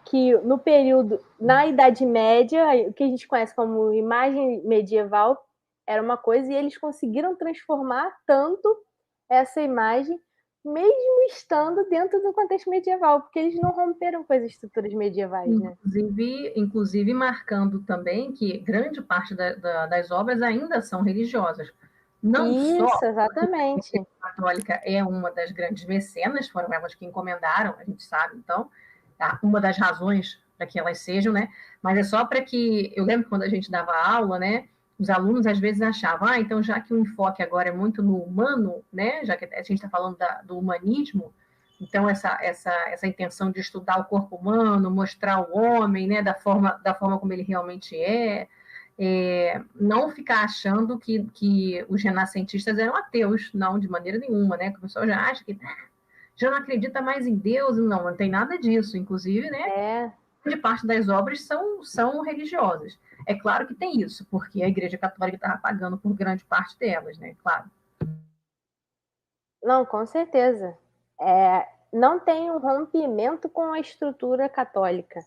que no período, na Idade Média, o que a gente conhece como imagem medieval era uma coisa, e eles conseguiram transformar tanto essa imagem, mesmo estando dentro do contexto medieval, porque eles não romperam com as estruturas medievais, né? Inclusive marcando também que grande parte das obras ainda são religiosas. Não Isso, só exatamente. a Igreja Católica é uma das grandes mecenas, foram elas que encomendaram, a gente sabe, então, tá? Uma das razões para que elas sejam, né? Mas é só para que. Eu lembro quando a gente dava aula, né? Os alunos às vezes achavam, então já que o enfoque agora é muito no humano, né? Já que a gente está falando do humanismo, então essa intenção de estudar o corpo humano, mostrar o homem, né? Da forma como ele realmente não ficar achando que os renascentistas eram ateus, não, de maneira nenhuma, né? Que o pessoal já acha que já não acredita mais em Deus, não tem nada disso, inclusive, né? Grande parte das obras são religiosas. É claro que tem isso, porque a Igreja Católica estava pagando por grande parte delas, né? Claro. Não, com certeza. Não tem um rompimento com a estrutura católica.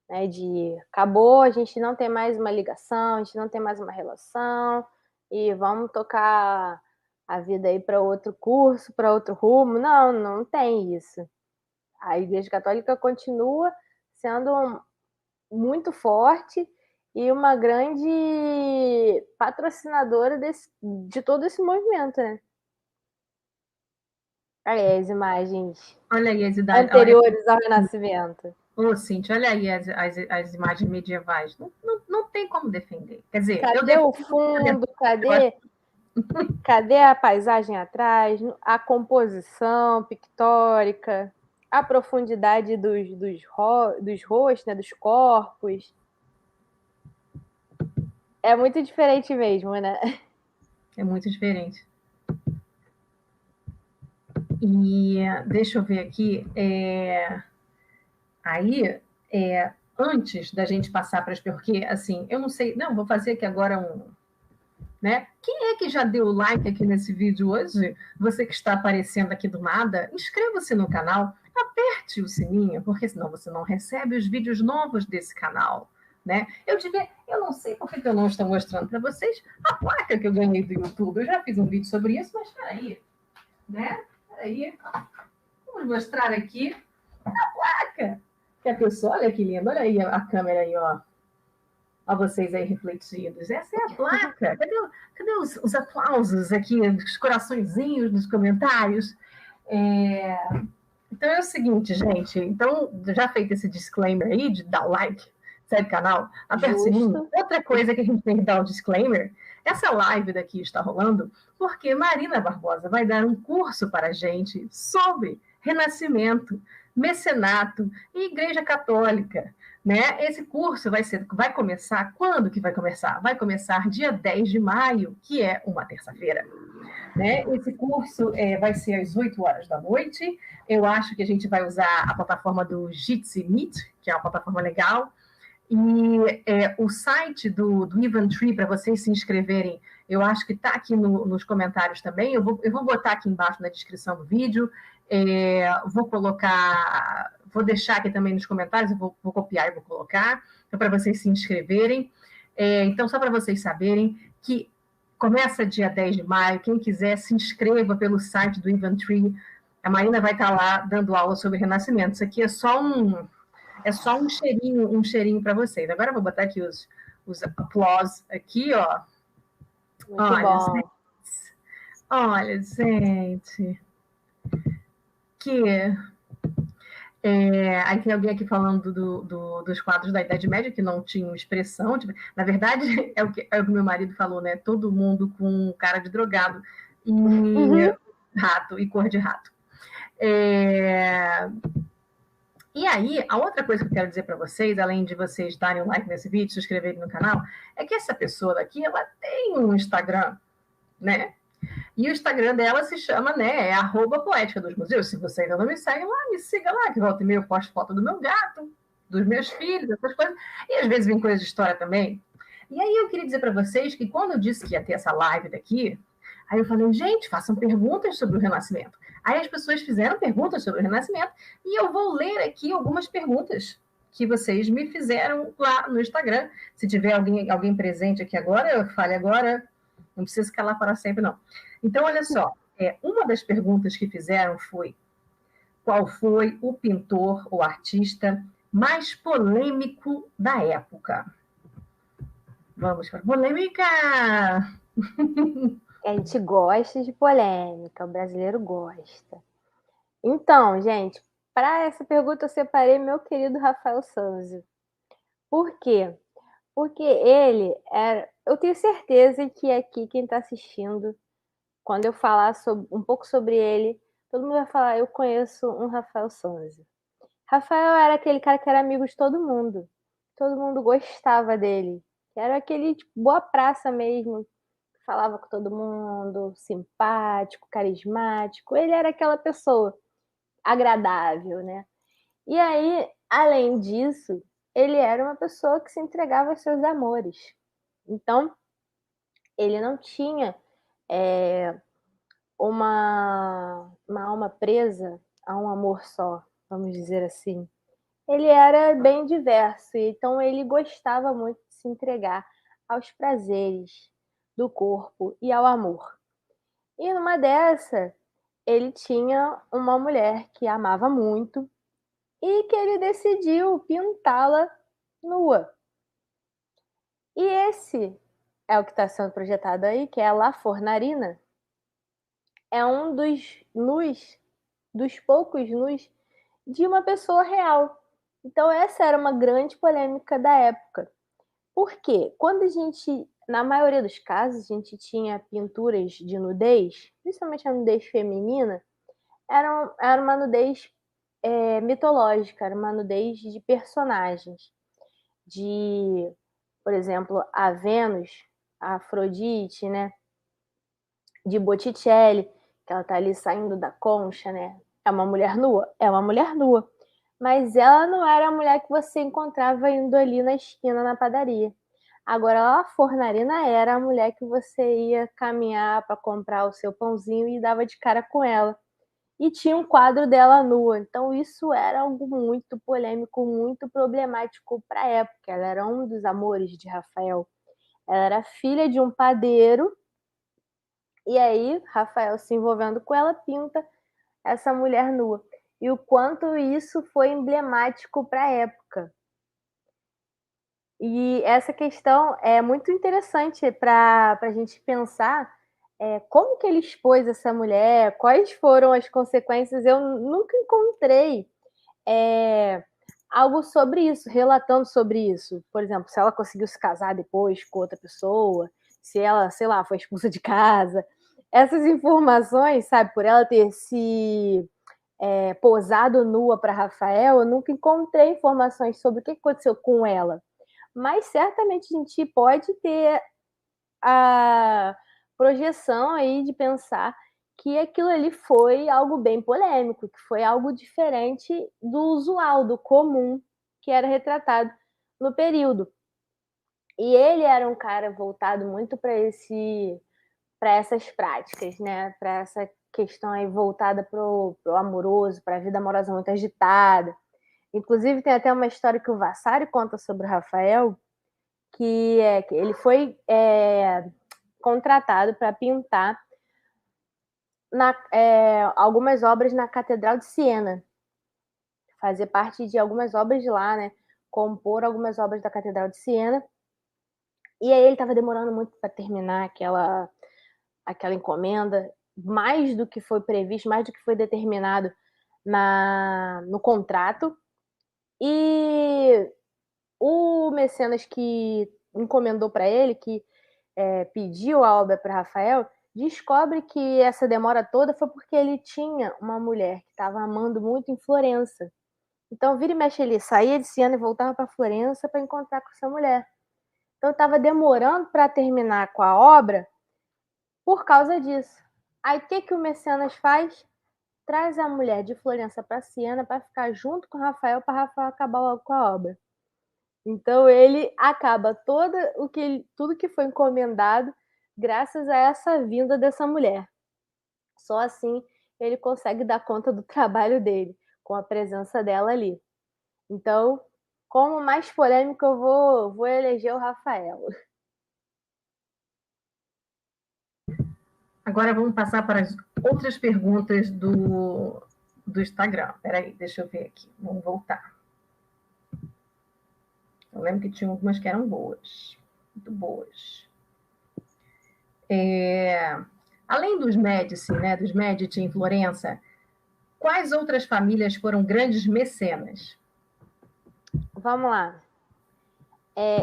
Né, de acabou, a gente não tem mais uma ligação, a gente não tem mais uma relação, e vamos tocar a vida aí para outro curso, para outro rumo. Não, não tem isso. A Igreja Católica continua sendo muito forte e uma grande patrocinadora de todo esse movimento, né? Olha as imagens Olha aí as anteriores ao Renascimento. Ô, Cíntia, olha aí as imagens medievais. Não tem como defender. Quer dizer, cadê o fundo? Cadê a paisagem atrás? A composição pictórica? A profundidade dos rostos, né? Dos corpos? É muito diferente mesmo, né? É muito diferente. E deixa eu ver aqui. Aí, antes da gente passar para as... Porque, assim, eu não sei... Não, vou fazer aqui agora né? Quem é que já deu like aqui nesse vídeo hoje? Você que está aparecendo aqui do nada, inscreva-se no canal, aperte o sininho, porque senão você não recebe os vídeos novos desse canal, né? Eu não sei por que eu não estou mostrando para vocês a placa que eu ganhei do YouTube. Eu já fiz um vídeo sobre isso, mas peraí, né? Peraí. Vamos mostrar aqui a placa. Que a pessoa, olha que lindo, olha aí a câmera aí, ó. Olha vocês aí refletidos. Essa é a placa. Cadê os aplausos aqui, os coraçõezinhos nos comentários? Então é o seguinte, gente. Então, já feito esse disclaimer aí de dar o like, segue o canal, aperta o sininho. Outra coisa que a gente tem que dar o disclaimer, essa live daqui está rolando porque Marina Barbosa vai dar um curso para a gente sobre renascimento, mecenato e Igreja Católica. Né? Esse curso vai começar, quando que vai começar? Vai começar dia 10 de maio, que é uma terça-feira. Né? Esse curso vai ser às 8 horas da noite. Eu acho que a gente vai usar a plataforma do Jitsi Meet, que é uma plataforma legal. E o site do Eventree, para vocês se inscreverem, eu acho que está aqui nos comentários também. Eu vou botar aqui embaixo na descrição do vídeo. Vou deixar aqui também nos comentários, eu vou copiar e vou colocar, então, para vocês se inscreverem. Então, só para vocês saberem que começa dia 10 de maio, quem quiser se inscreva pelo site do Eventree. A Marina vai estar lá dando aula sobre renascimento. Isso aqui é só um cheirinho para vocês. Agora eu vou botar aqui os aplausos aqui, ó. Muito bom. Olha, gente. Aí tem alguém aqui falando dos quadros da Idade Média que não tinham expressão. Tipo, na verdade, é o que meu marido falou, né? Todo mundo com cara de drogado e rato, e cor de rato. E aí, a outra coisa que eu quero dizer para vocês, além de vocês darem um like nesse vídeo, se inscreverem no canal, é que essa pessoa daqui, ela tem um Instagram, né? E o Instagram dela se chama, né, é @poética dos museus. Se você ainda não me segue lá, me siga lá, que volta e meia eu posto foto do meu gato, dos meus filhos, essas coisas. E às vezes vem coisa de história também. E aí eu queria dizer para vocês que quando eu disse que ia ter essa live daqui, aí eu falei, gente, façam perguntas sobre o Renascimento. Aí as pessoas fizeram perguntas sobre o Renascimento e eu vou ler aqui algumas perguntas que vocês me fizeram lá no Instagram. Se tiver alguém presente aqui agora, eu fale agora. Não precisa calar para sempre, não. Então, olha só, uma das perguntas que fizeram foi qual foi o pintor ou artista mais polêmico da época? Vamos para a polêmica! A gente gosta de polêmica, o brasileiro gosta. Então, gente, para essa pergunta eu separei meu querido Rafael Sanzio. Por quê? Porque ele era... Eu tenho certeza que aqui quem está assistindo, quando eu falar um pouco sobre ele, todo mundo vai falar, eu conheço um Rafael Sanzio. Rafael era aquele cara que era amigo de todo mundo gostava dele, era aquele tipo, boa praça mesmo, falava com todo mundo, simpático, carismático, ele era aquela pessoa agradável, né? E aí, além disso, ele era uma pessoa que se entregava aos seus amores. Então, ele não tinha uma alma presa a um amor só, vamos dizer assim. Ele era bem diverso, então ele gostava muito de se entregar aos prazeres do corpo e ao amor. E numa dessa, ele tinha uma mulher que amava muito e que ele decidiu pintá-la nua. E esse é o que está sendo projetado aí, que é a La Fornarina. É um dos nus, dos poucos nus, de uma pessoa real. Então essa era uma grande polêmica da época. Por quê? Quando a gente, na maioria dos casos, a gente tinha pinturas de nudez, principalmente a nudez feminina, era uma nudez mitológica, era uma nudez de personagens. De, por exemplo, a Vênus, a Afrodite, né? De Botticelli, que ela tá ali saindo da concha, né? É uma mulher nua? É uma mulher nua. Mas ela não era a mulher que você encontrava indo ali na esquina, na padaria. Agora, a Fornarina era a mulher que você ia caminhar para comprar o seu pãozinho e dava de cara com ela. E tinha um quadro dela nua. Então, isso era algo muito polêmico, muito problemático para a época. Ela era um dos amores de Rafael. Ela era filha de um padeiro. E aí, Rafael, se envolvendo com ela, pinta essa mulher nua. E o quanto isso foi emblemático para a época. E essa questão é muito interessante para a gente pensar como que ele expôs essa mulher, quais foram as consequências. Eu nunca encontrei algo sobre isso, relatando sobre isso. Por exemplo, se ela conseguiu se casar depois com outra pessoa, se ela, sei lá, foi expulsa de casa. Essas informações, sabe, por ela ter se posado nua para Rafael, eu nunca encontrei informações sobre o que aconteceu com ela. Mas certamente a gente pode ter a projeção aí de pensar que aquilo ali foi algo bem polêmico, que foi algo diferente do usual, do comum, que era retratado no período. E ele era um cara voltado muito para essas práticas, né? Para essa questão aí voltada para o amoroso, para a vida amorosa muito agitada. Inclusive, tem até uma história que o Vasari conta sobre o Rafael, que ele foi contratado para pintar algumas obras na Catedral de Siena, fazer parte de algumas obras de lá, né? Compor algumas obras da Catedral de Siena. E aí ele estava demorando muito para terminar aquela encomenda, mais do que foi previsto, mais do que foi determinado no contrato. E o mecenas que encomendou para ele, que pediu a obra para Rafael, descobre que essa demora toda foi porque ele tinha uma mulher que estava amando muito em Florença. Então, vira e mexe, ele saía de Siena e voltava para Florença para encontrar com essa mulher. Então, estava demorando para terminar com a obra por causa disso. Aí, o que o Mecenas faz? Traz a mulher de Florença para Siena para ficar junto com Rafael, para Rafael acabar logo com a obra. Então, ele acaba tudo que foi encomendado graças a essa vinda dessa mulher. Só assim ele consegue dar conta do trabalho dele, com a presença dela ali. Então, como mais polêmico, eu vou eleger o Rafael. Agora vamos passar para as outras perguntas do Instagram. Peraí, deixa eu ver aqui. Vamos voltar. Eu lembro que tinha algumas que eram boas. Muito boas. Além dos Médici, né, dos Médici em Florença, quais outras famílias foram grandes mecenas? Vamos lá.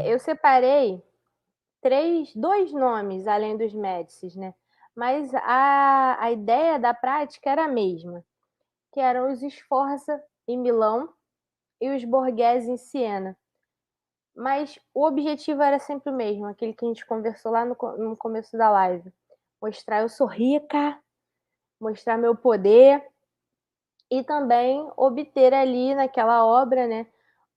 Eu separei dois nomes além dos Médicis, né? Mas a ideia da prática era a mesma, que eram os Sforza em Milão e os Borghese em Siena. Mas o objetivo era sempre o mesmo, aquele que a gente conversou lá no começo da live. Mostrar eu sou rica, mostrar meu poder e também obter ali naquela obra, né,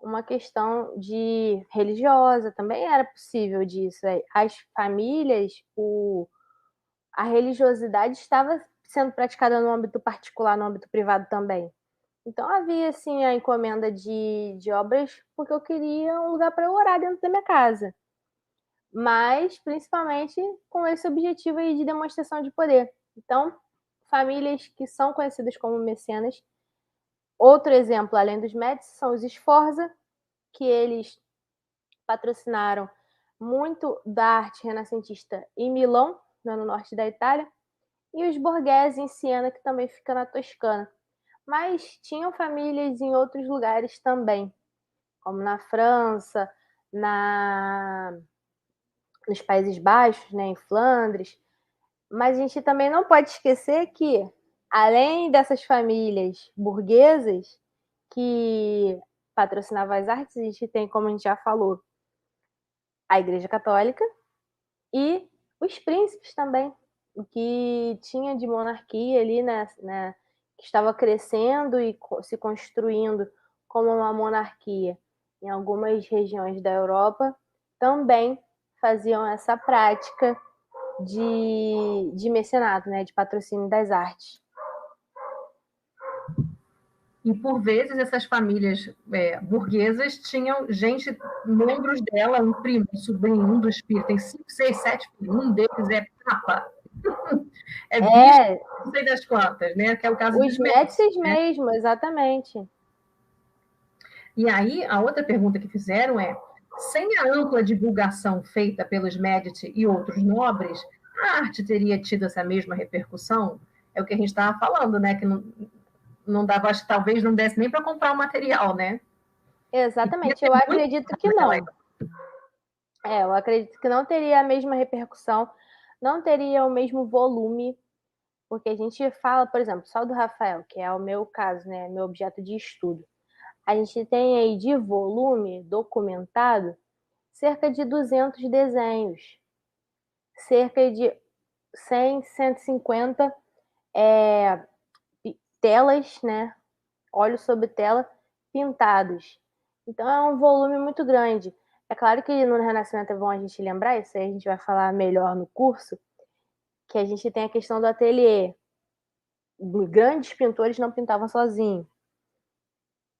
uma questão de religiosa, também era possível disso. As famílias, a religiosidade estava sendo praticada no âmbito particular, no âmbito privado também. Então havia assim a encomenda de obras porque eu queria um lugar para eu orar dentro da minha casa. Mas principalmente com esse objetivo aí de demonstração de poder. Então, famílias que são conhecidas como mecenas. Outro exemplo, além dos Médici, são os Sforza, que eles patrocinaram muito da arte renascentista em Milão, no norte da Itália, e os Borghese em Siena, que também fica na Toscana. Mas tinham famílias em outros lugares também, como na França, nos Países Baixos, né, em Flandres. Mas a gente também não pode esquecer que, além dessas famílias burguesas que patrocinavam as artes, a gente tem, como a gente já falou, a Igreja Católica e os príncipes também, o que tinha de monarquia ali, né, que estava crescendo e se construindo como uma monarquia em algumas regiões da Europa, também faziam essa prática de mecenato, né, de patrocínio das artes. E, por vezes, essas famílias burguesas tinham gente, membros dela, um primo, um sobrinho, um dos filhos, tem 5, 6, 7 filhos, um deles é papa, é bispo, não sei das quantas, né? Que é o caso dos Médicis, né? Mesmo, exatamente. E aí, a outra pergunta que fizeram é: sem a ampla divulgação feita pelos Médici e outros nobres, a arte teria tido essa mesma repercussão? É o que a gente estava falando, né? Que não dava, acho que talvez não desse nem para comprar o material, né? Exatamente, eu acredito que não. Eu acredito que não teria a mesma repercussão, não teria o mesmo volume, porque a gente fala, por exemplo, só do Rafael, que é o meu caso, né, meu objeto de estudo. A gente tem aí de volume documentado cerca de 200 desenhos, cerca de 100, 150 telas, né, óleo sobre tela, pintados. Então é um volume muito grande. É claro que no Renascimento é bom a gente lembrar, isso aí a gente vai falar melhor no curso, que a gente tem a questão do ateliê. Grandes pintores não pintavam sozinhos.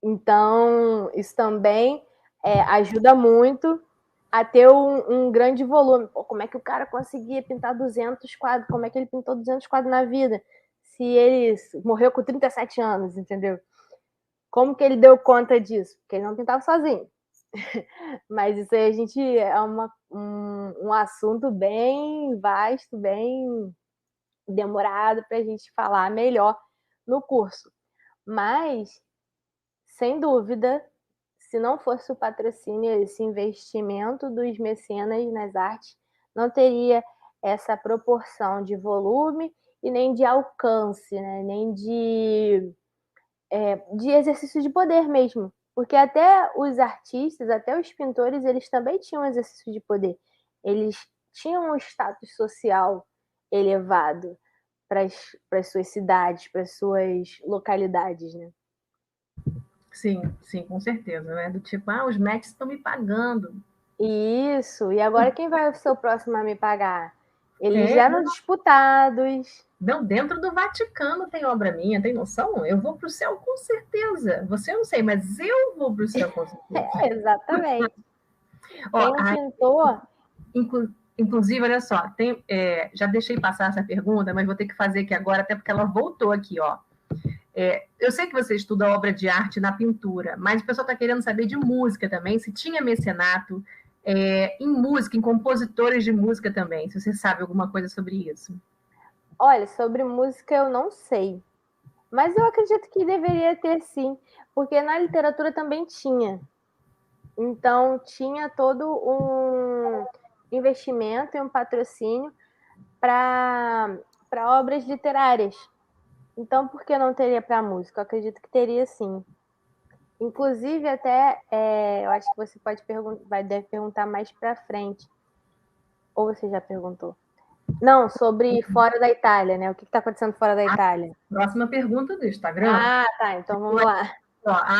Então, isso também ajuda muito a ter um grande volume. Pô, como é que o cara conseguia pintar 200 quadros? Como é que ele pintou 200 quadros na vida? Se ele morreu com 37 anos, entendeu? Como que ele deu conta disso? Porque ele não pintava sozinho. Mas isso aí a gente um assunto bem vasto, bem demorado para a gente falar melhor no curso. Mas, sem dúvida, se não fosse o patrocínio, esse investimento dos mecenas nas artes, não teria essa proporção de volume e nem de alcance, né? Nem de de exercício de poder mesmo. Porque até os artistas, até os pintores, eles também tinham exercício de poder. Eles tinham um status social elevado para as suas cidades, para as suas localidades, né? Sim, sim, com certeza, né? Do tipo, os Mets estão me pagando. Isso, e agora quem vai ser o próximo a me pagar? Eles Não, eram disputados. não, dentro do Vaticano tem obra minha, tem noção? Eu vou para o céu com certeza. Você eu não sei, mas eu vou para o céu com certeza. Exatamente. Ó, Tem um pintor. Inclusive, olha só, já deixei passar essa pergunta, mas vou ter que fazer aqui agora, até porque ela voltou aqui, ó. Eu sei que você estuda obra de arte na pintura, mas o pessoal está querendo saber de música também, se tinha mecenato em música, em compositores de música também, se você sabe alguma coisa sobre isso. Olha, sobre música eu não sei, mas eu acredito que deveria ter sim, porque na literatura também tinha. Então, tinha todo um investimento e um patrocínio para obras literárias. Então, por que não teria para música? Eu acredito que teria sim. Inclusive, até eu acho que você deve perguntar mais para frente. Ou você já perguntou? Não, sobre fora da Itália, né? O que está acontecendo fora da Itália? Próxima pergunta do Instagram. Tá. Então vamos lá.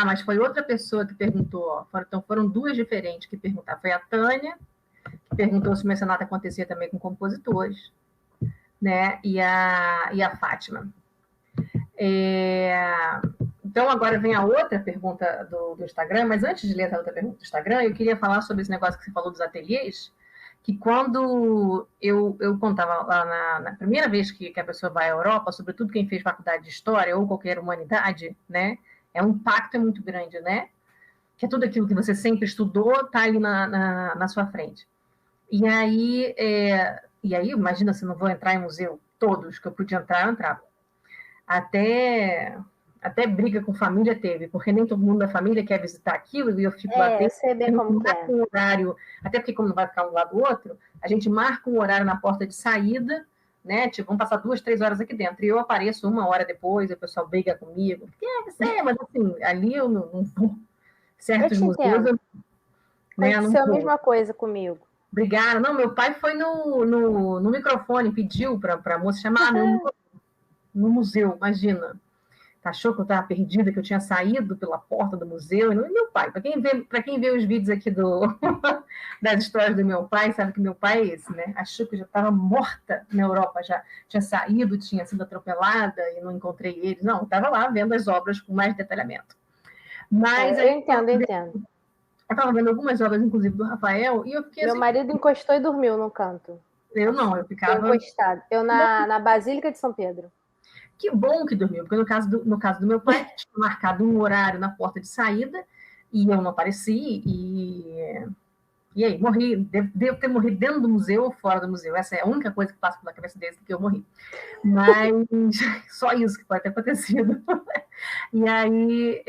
Mas foi outra pessoa que perguntou. Então foram duas diferentes que perguntaram. Foi a Tânia, que perguntou se o mecenato acontecia também com compositores, né? E a Fátima. Então, agora vem a outra pergunta do Instagram, mas antes de ler essa outra pergunta do Instagram, eu queria falar sobre esse negócio que você falou dos ateliês, que quando eu contava lá na primeira vez que a pessoa vai à Europa, sobretudo quem fez faculdade de História ou qualquer humanidade, né, um impacto muito grande, né? Que é tudo aquilo que você sempre estudou, está ali na sua frente. E aí, imagina se não vou entrar em museu, todos que eu podia entrar, eu entrava. Até briga com família teve, porque nem todo mundo da família quer visitar aquilo, e eu fico lá eu sei bem como que é. Um horário, até porque como não vai ficar um lado do outro, a gente marca um horário na porta de saída, né? Tipo, vamos passar 2, 3 horas aqui dentro, e eu apareço 1 hora depois, o pessoal briga comigo, mas assim, ali eu não vou. Certos museus, aconteceu a mesma coisa comigo. Brigaram. Não, meu pai foi no microfone, pediu para a moça chamar no museu, imagina. Achou que eu estava perdida, que eu tinha saído pela porta do museu. E meu pai, para quem vê os vídeos aqui das histórias do meu pai, sabe que meu pai é esse, né? Achou que eu já estava morta na Europa, já tinha saído, tinha sido atropelada e não encontrei eles. Não, eu estava lá vendo as obras com mais detalhamento. Mas eu entendo. Eu estava vendo algumas obras, inclusive, do Rafael, e eu fiquei Meu marido encostou e dormiu no canto. Eu não, eu ficava... encostado. Eu na Basílica de São Pedro. Que bom que dormiu, porque no caso do meu pai, que tinha marcado um horário na porta de saída, e eu não apareci, e aí, morri. Devo ter morrido dentro do museu ou fora do museu. Essa é a única coisa que passa pela cabeça dele, que eu morri. Mas só isso que pode ter acontecido. E aí,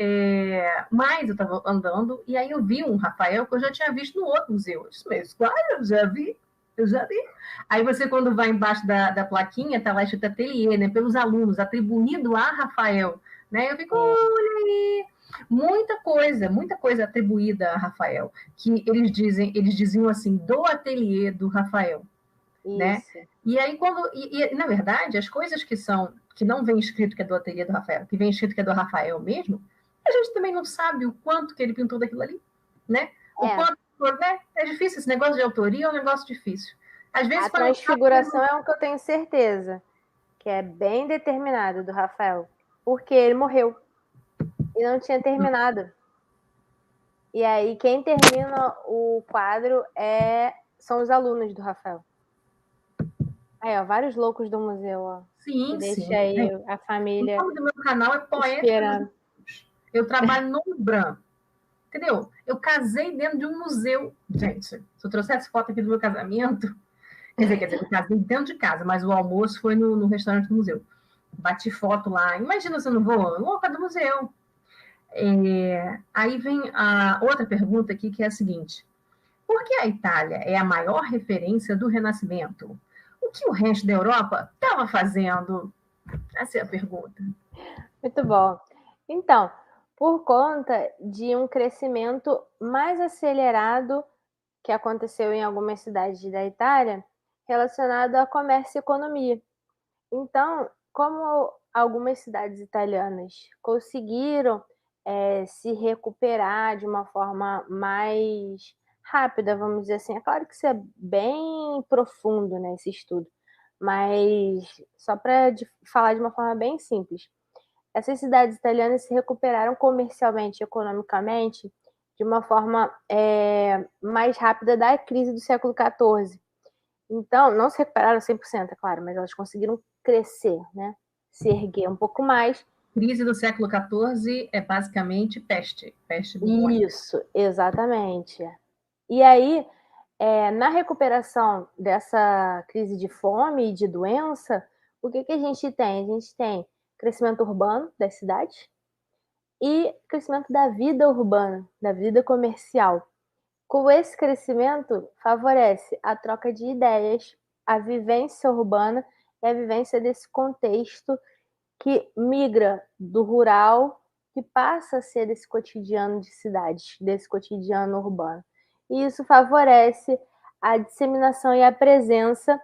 mas eu estava andando, e aí eu vi um Rafael que eu já tinha visto no outro museu. Eu disse, mas claro, eu já vi. Aí você, quando vai embaixo da plaquinha, tá lá escrito ateliê, né? Pelos alunos, atribuído a Rafael. Né? Eu fico, olha aí, muita coisa atribuída a Rafael. Que eles diziam assim, do ateliê do Rafael. Né? E aí, na verdade, as coisas que não vem escrito que é do ateliê do Rafael, que vem escrito que é do Rafael mesmo, a gente também não sabe o quanto que ele pintou daquilo ali, né? O quanto, né? É difícil, esse negócio de autoria é um negócio difícil. Às vezes, a transfiguração é um que eu tenho certeza, que é bem determinado do Rafael, porque ele morreu e não tinha terminado. E aí, quem termina o quadro são os alunos do Rafael. Aí, ó, vários loucos do museu, ó. Sim, Deixa aí a família. O nome do meu canal é Poética. Eu trabalho no Bran. Entendeu? Eu casei dentro de um museu. Gente, se eu trouxesse foto aqui do meu casamento, quer dizer, eu casei dentro de casa, mas o almoço foi no restaurante do museu. Bati foto lá. Imagina se eu não vou para do museu. Aí vem a outra pergunta aqui, que é a seguinte. Por que a Itália é a maior referência do Renascimento? O que o resto da Europa estava fazendo? Essa é a pergunta. Muito bom. Então, por conta de um crescimento mais acelerado que aconteceu em algumas cidades da Itália, relacionado a comércio e economia. Então, como algumas cidades italianas conseguiram, se recuperar de uma forma mais rápida, vamos dizer assim. É claro que isso é bem profundo, né, esse estudo, mas só para falar de uma forma bem simples. Essas cidades italianas se recuperaram comercialmente e economicamente de uma forma, mais rápida da crise do século XIV. Então, não se recuperaram 100%, é claro, mas elas conseguiram crescer, né? Se erguer um pouco mais. Crise do século XIV é basicamente peste bubônica. Isso, exatamente. E aí, na recuperação dessa crise de fome e de doença, o que a gente tem? A gente tem crescimento urbano das cidades e crescimento da vida urbana, da vida comercial. Com esse crescimento, favorece a troca de ideias, a vivência urbana e a vivência desse contexto que migra do rural, que passa a ser desse cotidiano de cidades, desse cotidiano urbano. E isso favorece a disseminação e a presença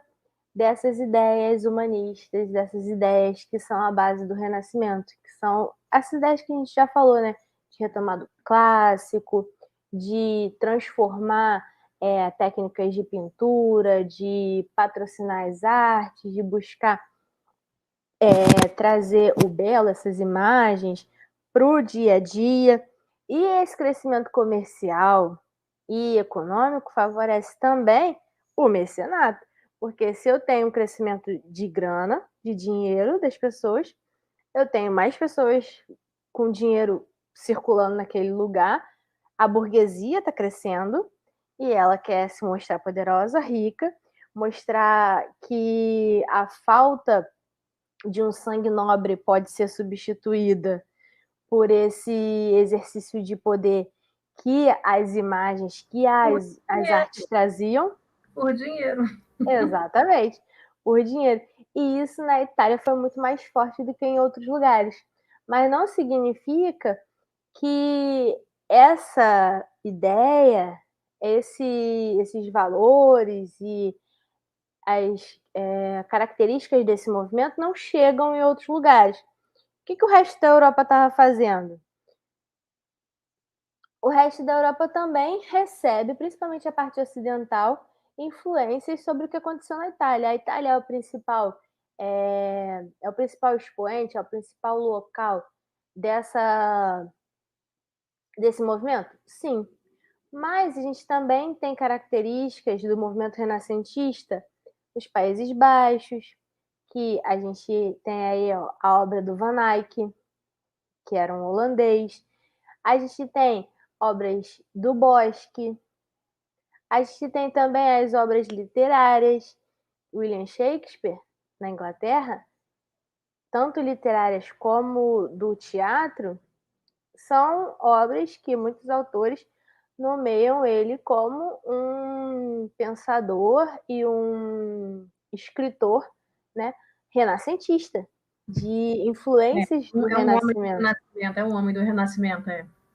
dessas ideias humanistas, dessas ideias que são a base do Renascimento, que são as ideias que a gente já falou, né? De retomar do clássico, de transformar técnicas de pintura, de patrocinar as artes, de buscar trazer o belo, essas imagens, para o dia a dia. E esse crescimento comercial e econômico favorece também o mecenato, porque se eu tenho um crescimento de grana, de dinheiro das pessoas, eu tenho mais pessoas com dinheiro circulando naquele lugar, a burguesia está crescendo e ela quer se mostrar poderosa, rica, mostrar que a falta de um sangue nobre pode ser substituída por esse exercício de poder que as imagens, que as artes traziam. Por dinheiro. Exatamente, por dinheiro. E isso na Itália foi muito mais forte do que em outros lugares. Mas não significa que essa ideia, esses valores e as características desse movimento não chegam em outros lugares. O que o resto da Europa estava fazendo? O resto da Europa também recebe, principalmente a parte ocidental, influências sobre o que aconteceu na Itália. A Itália é o principal expoente, é o principal local desse movimento? Sim. Mas a gente também tem características do movimento renascentista nos Países Baixos, que a gente tem aí a obra do Van Eyck, que era um holandês. A gente tem obras do Bosque. A gente tem também as obras literárias. William Shakespeare, na Inglaterra, tanto literárias como do teatro, são obras que muitos autores nomeiam ele como um pensador e um escritor, né, renascentista, de influências do É um homem do Renascimento. Renascimento, é um homem do Renascimento,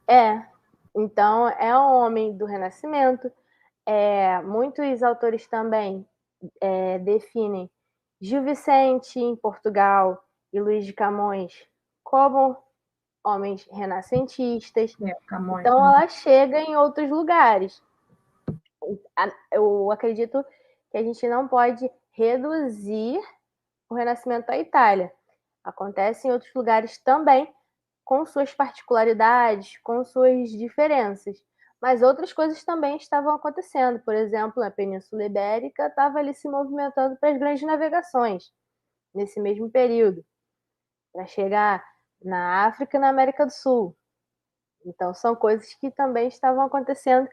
é. Então é um homem do Renascimento. Muitos autores também definem Gil Vicente, em Portugal, e Luís de Camões como homens renascentistas. Camões. Então ela chega em outros lugares. Eu acredito que a gente não pode reduzir o Renascimento à Itália. Acontece em outros lugares também, com suas particularidades, com suas diferenças. Mas outras coisas também estavam acontecendo. Por exemplo, a Península Ibérica estava ali se movimentando para as grandes navegações, nesse mesmo período, para chegar na África e na América do Sul. Então, são coisas que também estavam acontecendo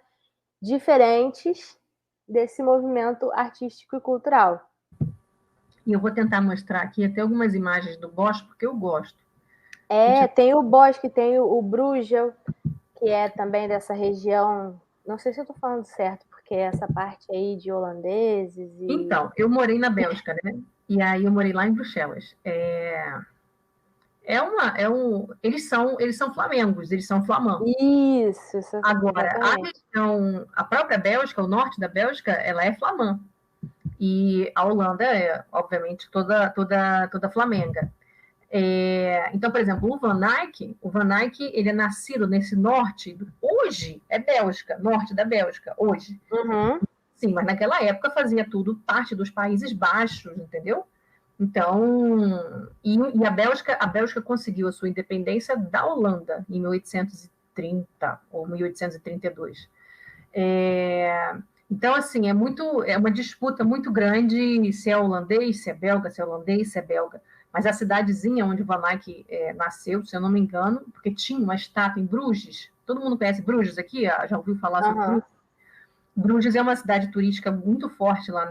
diferentes desse movimento artístico e cultural. E eu vou tentar mostrar aqui até algumas imagens do Bosque, porque eu gosto. Tem o Bosque, tem o Bruegel, que é também dessa região. Não sei se eu estou falando certo, porque essa parte aí de holandeses e... Então, eu morei na Bélgica, né? E aí eu morei lá em Bruxelas. eles são flamengos, eles são flamand. Isso, Agora, exatamente. a própria Bélgica, o norte da Bélgica, ela é flamand. E a Holanda é, obviamente, toda flamenga. Então, por exemplo, o Van Eyck, ele é nascido nesse norte, hoje é Bélgica, norte da Bélgica, hoje. Uhum. Sim, mas naquela época fazia tudo parte dos Países Baixos, entendeu? Então, e a Bélgica conseguiu a sua independência da Holanda em 1830 ou 1832. Então, assim, é uma disputa muito grande se é holandês, se é belga, se é holandês, se é belga. Mas a cidadezinha onde o Van Eyck nasceu, se eu não me engano, porque tinha uma estátua em Bruges. Todo mundo conhece Bruges aqui? Já ouviu falar sobre Uhum. Bruges? Bruges é uma cidade turística muito forte lá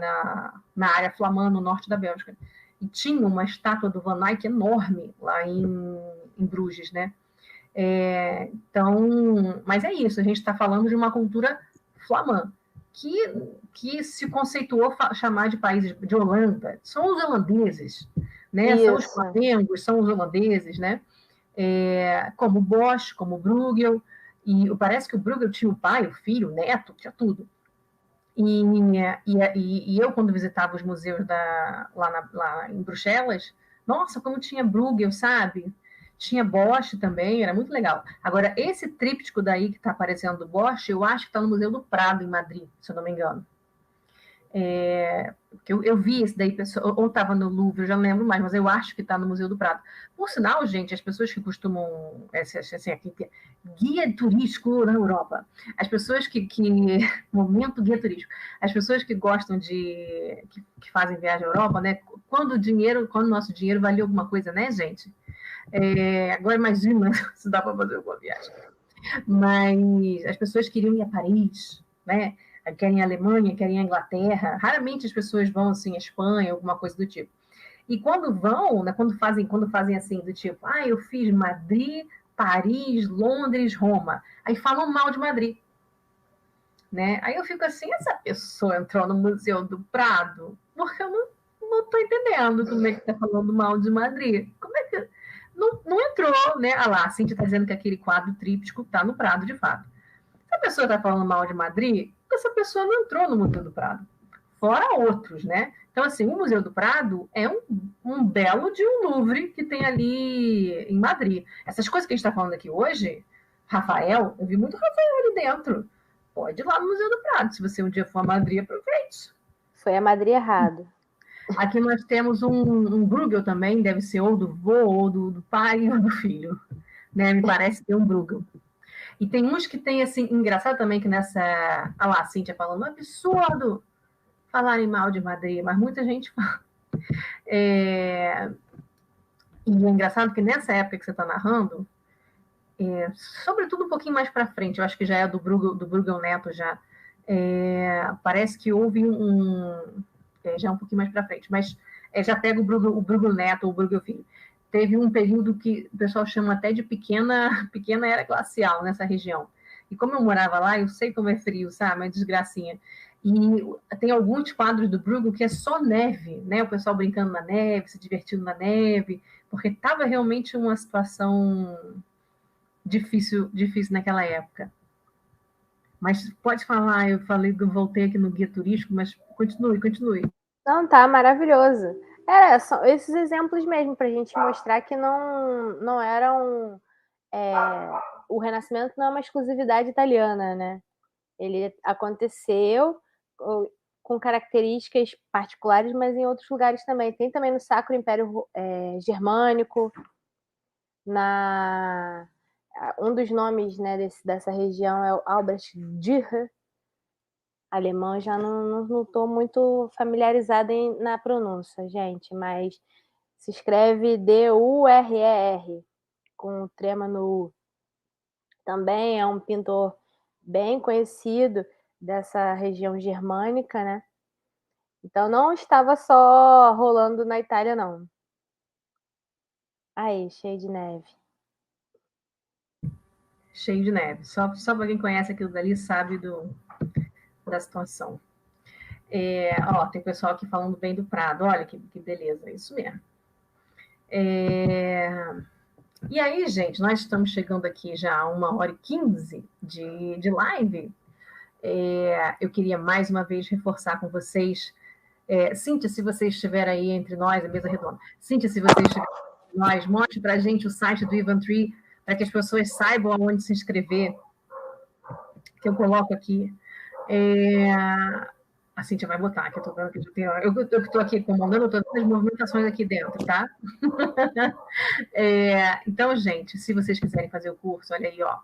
na área flamand, no norte da Bélgica. E tinha uma estátua do Van Eyck enorme lá em Bruges, né? Então, mas é isso, a gente está falando de uma cultura flamand, que se conceituou chamar de países de Holanda. São os holandeses, né? São os Isso. flamengos, são os holandeses, né? Como Bosch, como Bruegel, e parece que o Bruegel tinha o pai, o filho, o neto, tinha tudo. E eu, quando visitava os museus lá em Bruxelas, nossa, como tinha Bruegel, sabe? Tinha Bosch também, era muito legal. Agora, esse tríptico daí que está aparecendo do Bosch, eu acho que está no Museu do Prado, em Madrid, se eu não me engano. Eu vi esse daí, ou estava no Louvre, eu já não lembro mais, mas eu acho que está no Museu do Prado. Por sinal, gente, as pessoas que costumam, assim, aqui, guia turístico na Europa, as pessoas momento guia turístico, as pessoas que gostam que fazem viagem à Europa, né, quando o nosso dinheiro valia alguma coisa, né, gente? Agora imagina se dá para fazer alguma viagem. Mas as pessoas queriam ir a Paris, né? Querem a Alemanha, querem a Inglaterra. Raramente as pessoas vão assim à Espanha, alguma coisa do tipo. E quando vão, né, quando fazem assim do tipo, eu fiz Madrid, Paris, Londres, Roma. Aí falam mal de Madrid, né? Aí eu fico assim, essa pessoa entrou no Museu do Prado, porque eu não estou entendendo como é que está falando mal de Madrid. Como é que não entrou, né? Lá, a Cintia está dizendo que aquele quadro tríptico está no Prado, de fato. Se a pessoa está falando mal de Madrid, essa pessoa não entrou no Museu do Prado. Fora outros, né? Então, assim, o Museu do Prado é um belo de um Louvre que tem ali em Madrid. Essas coisas que a gente está falando aqui hoje, Rafael, eu vi muito Rafael ali dentro. Pode ir lá no Museu do Prado. Se você um dia for a Madrid, aproveite. Foi a Madrid errado. Aqui nós temos um Bruegel também, deve ser ou do vô, ou do pai, ou do filho. Né? Me parece ter um Bruegel. E tem uns que tem, assim, engraçado também que nessa... Ah lá, a Cíntia falando, absurdo falarem mal de Madrid, mas muita gente fala. E é engraçado que nessa época que você está narrando, sobretudo um pouquinho mais para frente, eu acho que já é do Bruegel Neto já, parece que houve já um pouquinho mais para frente, mas já pega o Bruegel Neto ou o Bruegel Filho. Teve um período que o pessoal chama até de pequena era glacial nessa região. E como eu morava lá, eu sei como é frio, sabe? É desgracinha. E tem alguns quadros do Bruegel que é só neve, né? O pessoal brincando na neve, se divertindo na neve, porque estava realmente uma situação difícil naquela época. Mas pode falar, eu falei que eu voltei aqui no guia turístico, mas continue. Não, tá maravilhoso. São esses exemplos mesmo para a gente mostrar que não eram. O Renascimento não é uma exclusividade italiana, né? Ele aconteceu com características particulares, mas em outros lugares também. Tem também no Sacro Império Germânico, um dos nomes, né, dessa região é o Albrecht Dürer, alemão, já não estou muito familiarizada na pronúncia, gente, mas se escreve D-U-R-E-R, com trema no U. Também é um pintor bem conhecido dessa região germânica, né? Então não estava só rolando na Itália, não. Aí, cheio de neve. Cheio de neve. Só para quem conhece aquilo dali sabe da situação. Tem pessoal aqui falando bem do Prado. Olha que beleza, isso mesmo. E aí, gente, nós estamos chegando aqui já a 1h15 de live. Eu queria mais uma vez reforçar com vocês. Cíntia, se você estiver aí entre nós, a mesa redonda. Cíntia, se você estiver entre nós, mostre para a gente o site do Eventree, para que as pessoas saibam aonde se inscrever, que eu coloco aqui. A Cíntia vai botar, que eu estou vendo que eu estou aqui comandando todas as movimentações aqui dentro, tá? Então, gente, se vocês quiserem fazer o curso, olha aí, ó.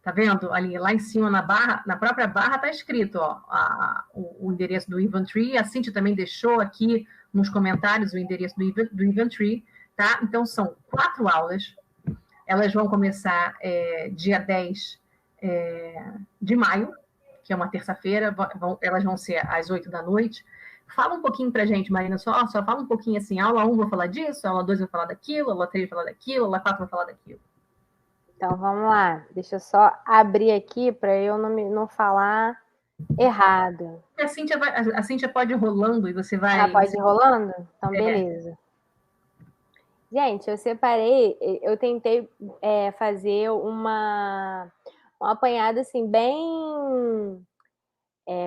Tá vendo? Ali, lá em cima, na barra, na própria barra, tá escrito, ó, o endereço do Eventree. A Cíntia também deixou aqui nos comentários o endereço do Eventree, tá? Então, são 4 aulas. Elas vão começar dia 10 de maio, que é uma terça-feira. Elas vão ser às 8 da noite. Fala um pouquinho pra gente, Marina, só fala um pouquinho assim, aula 1 vou falar disso, aula 2 vou falar daquilo, aula 3 vou falar daquilo, aula 4 vou falar daquilo. Então, vamos lá. Deixa eu só abrir aqui para eu não falar errado. A Cíntia pode ir rolando e você vai... Pode ir rolando? Então, beleza. Gente, eu separei, eu tentei fazer um apanhado assim, bem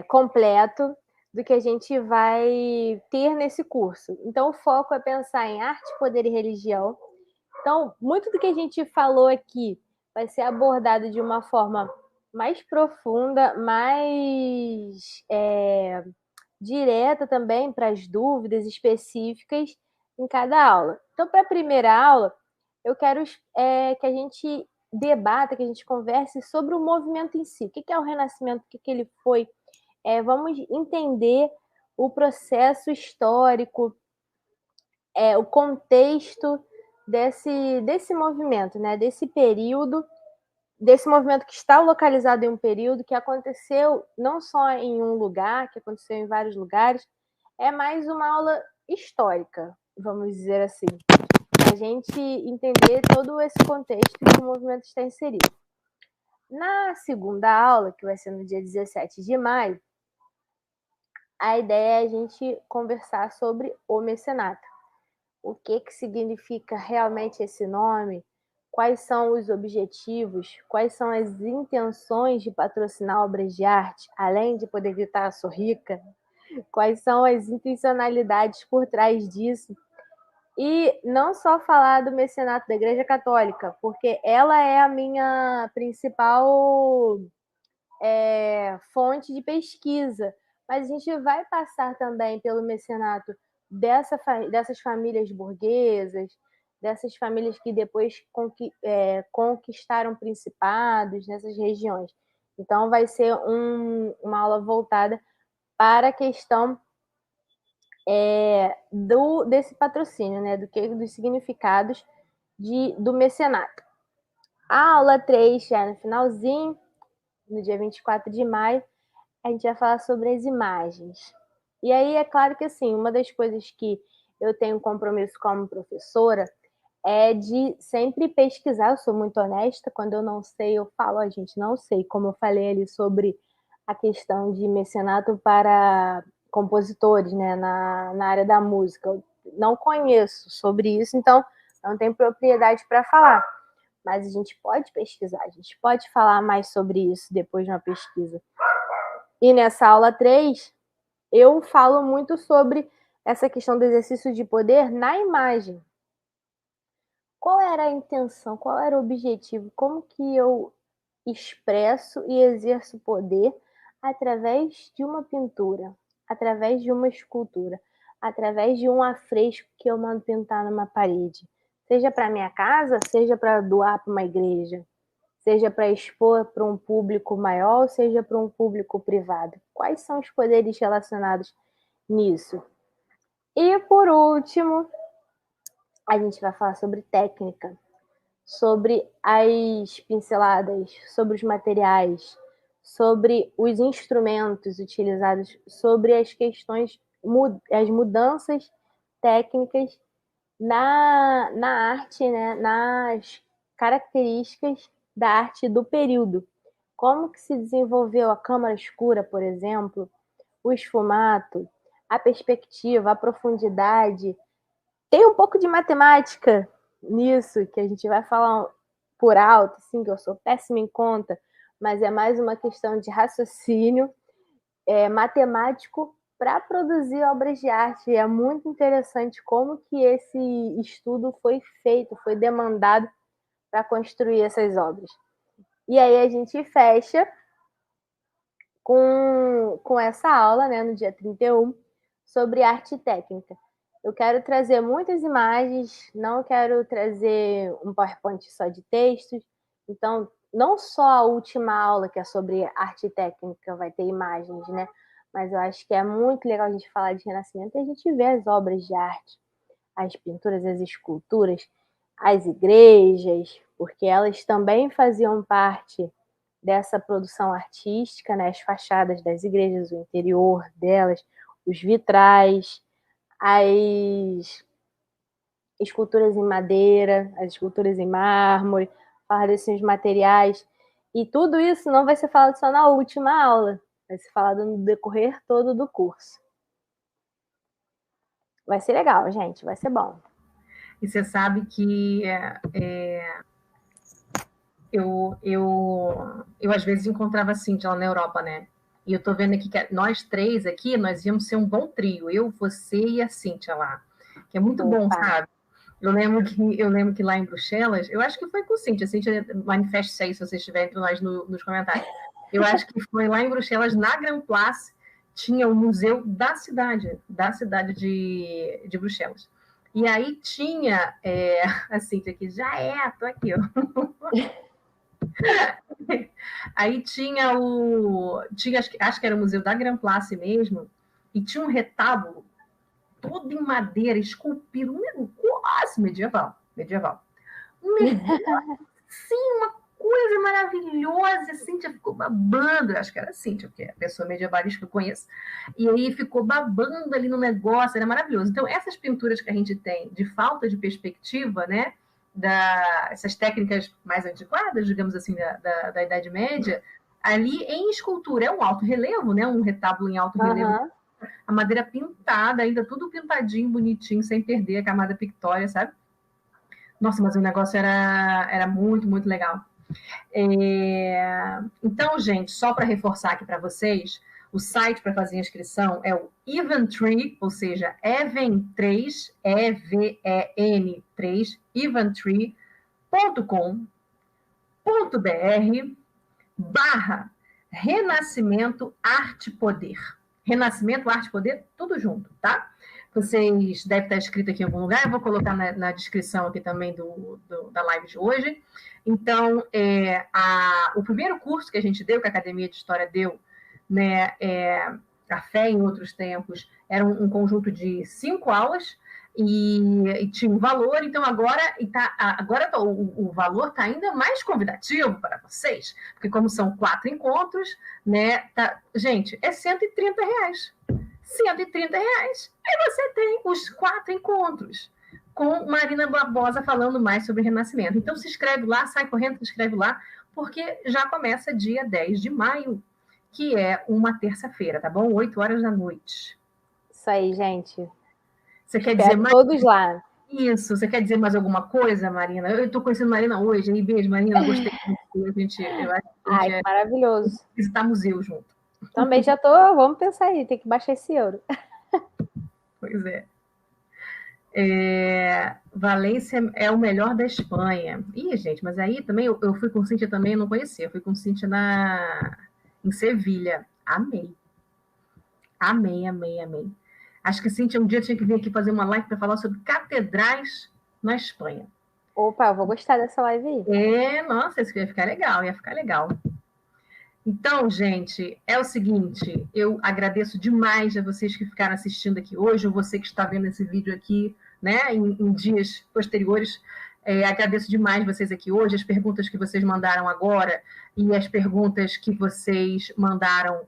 completo do que a gente vai ter nesse curso. Então, o foco é pensar em arte, poder e religião. Então, muito do que a gente falou aqui vai ser abordado de uma forma mais profunda, mais direta também para as dúvidas específicas em cada aula. Então, para a primeira aula, eu quero que a gente debata, que a gente converse sobre o movimento em si. O que é o Renascimento, o que ele foi. Vamos entender o processo histórico, o contexto desse movimento, né? Desse período, desse movimento que está localizado em um período que aconteceu não só em um lugar, que aconteceu em vários lugares. É mais uma aula histórica, vamos dizer assim, para a gente entender todo esse contexto que o movimento está inserido. Na segunda aula, que vai ser no dia 17 de maio, a ideia é a gente conversar sobre o mecenato. O que significa realmente esse nome? Quais são os objetivos? Quais são as intenções de patrocinar obras de arte, além de poder gritar "sou rica"? Quais são as intencionalidades por trás disso? E não só falar do mecenato da Igreja Católica, porque ela é a minha principal fonte de pesquisa, mas a gente vai passar também pelo mecenato dessas famílias burguesas, dessas famílias que depois conquistaram principados nessas regiões. Então, vai ser uma aula voltada para a questão desse patrocínio, né? Dos significados do mecenato. A aula 3, já no finalzinho, no dia 24 de maio, a gente vai falar sobre as imagens. E aí, é claro que, assim, uma das coisas que eu tenho compromisso como professora é de sempre pesquisar. Eu sou muito honesta, quando eu não sei, eu falo, gente, não sei, como eu falei ali sobre a questão de mecenato para compositores, né, na área da música. Eu não conheço sobre isso, então não tenho propriedade para falar. Mas a gente pode pesquisar, a gente pode falar mais sobre isso depois de uma pesquisa. E nessa aula 3, eu falo muito sobre essa questão do exercício de poder na imagem. Qual era a intenção? Qual era o objetivo? Como que eu expresso e exerço poder através de uma pintura, através de uma escultura, através de um afresco que eu mando pintar numa parede? Seja para minha casa, seja para doar para uma igreja, seja para expor para um público maior, seja para um público privado. Quais são os poderes relacionados nisso? E, por último, a gente vai falar sobre técnica, sobre as pinceladas, sobre os materiais, sobre os instrumentos utilizados, sobre as questões, as mudanças técnicas na arte, né? Nas características da arte do período. Como que se desenvolveu a câmara escura, por exemplo, o esfumato, a perspectiva, a profundidade. Tem um pouco de matemática nisso, que a gente vai falar por alto, assim, que eu sou péssima em conta, mas é mais uma questão de raciocínio matemático para produzir obras de arte. E é muito interessante como que esse estudo foi feito, foi demandado para construir essas obras. E aí a gente fecha com essa aula, né, no dia 31, sobre arte técnica. Eu quero trazer muitas imagens, não quero trazer um PowerPoint só de textos. Então, não só a última aula, que é sobre arte técnica, vai ter imagens, né? Mas eu acho que é muito legal a gente falar de Renascimento e a gente ver as obras de arte, as pinturas, as esculturas, as igrejas, porque elas também faziam parte dessa produção artística, né? As fachadas das igrejas, o interior delas, os vitrais, as esculturas em madeira, as esculturas em mármore, falar desses materiais. E tudo isso não vai ser falado só na última aula, vai ser falado no decorrer todo do curso. Vai ser legal, gente, vai ser bom. E você sabe que eu às vezes encontrava a Cíntia lá na Europa, né? E eu tô vendo aqui que nós três aqui, nós íamos ser um bom trio, eu, você e a Cíntia lá, que é muito bom, sabe? Eu lembro que lá em Bruxelas, eu acho que foi com Cíntia manifeste-se aí se você estiver entre nós nos comentários. Eu acho que foi lá em Bruxelas, na Grand Place, tinha o museu da cidade de Bruxelas. E aí tinha a Cíntia aqui, tô aqui, ó. Aí tinha acho que era o museu da Grand Place mesmo, e tinha um retábulo todo em madeira, esculpido, um negócio medieval. Um negócio, sim, uma coisa maravilhosa. A Cíntia ficou babando, acho que era a Cíntia, porque é a pessoa medievalista que eu conheço, e aí ficou babando ali no negócio, era maravilhoso. Então, essas pinturas que a gente tem de falta de perspectiva, né, essas técnicas mais antiquadas, digamos assim, da Idade Média, ali em escultura, é um alto relevo, né, um retábulo em alto relevo, a madeira pintada, ainda tudo pintadinho, bonitinho, sem perder a camada pictória, sabe? Nossa, mas o negócio era muito, muito legal. Então, gente, só para reforçar aqui para vocês, o site para fazer a inscrição é o Eventree, ou seja, Even3, EVEN3, eventree.com.br/Renascimento Arte Poder. Renascimento Arte Poder, tudo junto, tá? Vocês devem estar escrito aqui em algum lugar, eu vou colocar na descrição aqui também da live de hoje. Então, o primeiro curso que a gente deu, que a Academia de História deu, né, Café em Outros Tempos, era um conjunto de 5 aulas, e tinha um valor, então agora o valor está ainda mais convidativo para vocês, porque como são 4 encontros, né, gente, é R$130. R$130. Aí você tem os 4 encontros com Marina Barbosa falando mais sobre Renascimento. Então se inscreve lá, sai correndo, se inscreve lá, porque já começa dia 10 de maio, que é uma terça-feira, tá bom? 8 horas da noite. Isso aí, gente. Você quer dizer mais? Todos lá. Isso. Você quer dizer mais alguma coisa, Marina? Eu estou conhecendo a Marina hoje. Aí, beijo, Marina. Gostei muito. Ai, maravilhoso. Visitar museu junto. Também já tô. Vamos pensar aí. Tem que baixar esse euro. Pois é. Valência é o melhor da Espanha. Ih, gente, mas aí também eu fui com Cíntia também, eu não conhecia. Eu fui com Cíntia em Sevilha. Amei. Acho que Cíntia um dia tinha que vir aqui fazer uma live para falar sobre catedrais na Espanha. Opa, eu vou gostar dessa live aí. Nossa, isso ia ficar legal. Então, gente, é o seguinte, eu agradeço demais a vocês que ficaram assistindo aqui hoje, ou você que está vendo esse vídeo aqui, né, em dias posteriores. Agradeço demais vocês aqui hoje, as perguntas que vocês mandaram agora e as perguntas que vocês mandaram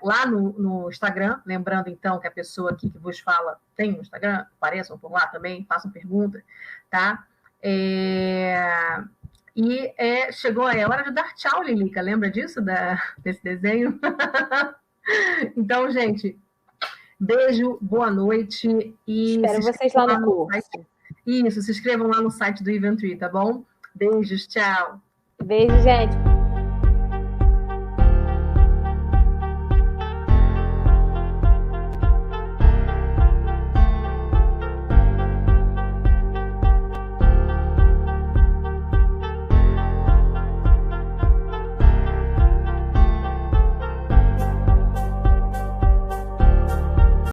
lá no Instagram. Lembrando, então, que a pessoa aqui que vos fala tem um Instagram, apareçam por lá também, façam pergunta, tá? Chegou a hora de dar tchau, Lilica. Lembra disso, desse desenho? Então, gente, beijo, boa noite. Espero vocês lá no curso. Isso, se inscrevam lá no site do Eventbrite, tá bom? Beijos, tchau. Beijo, gente.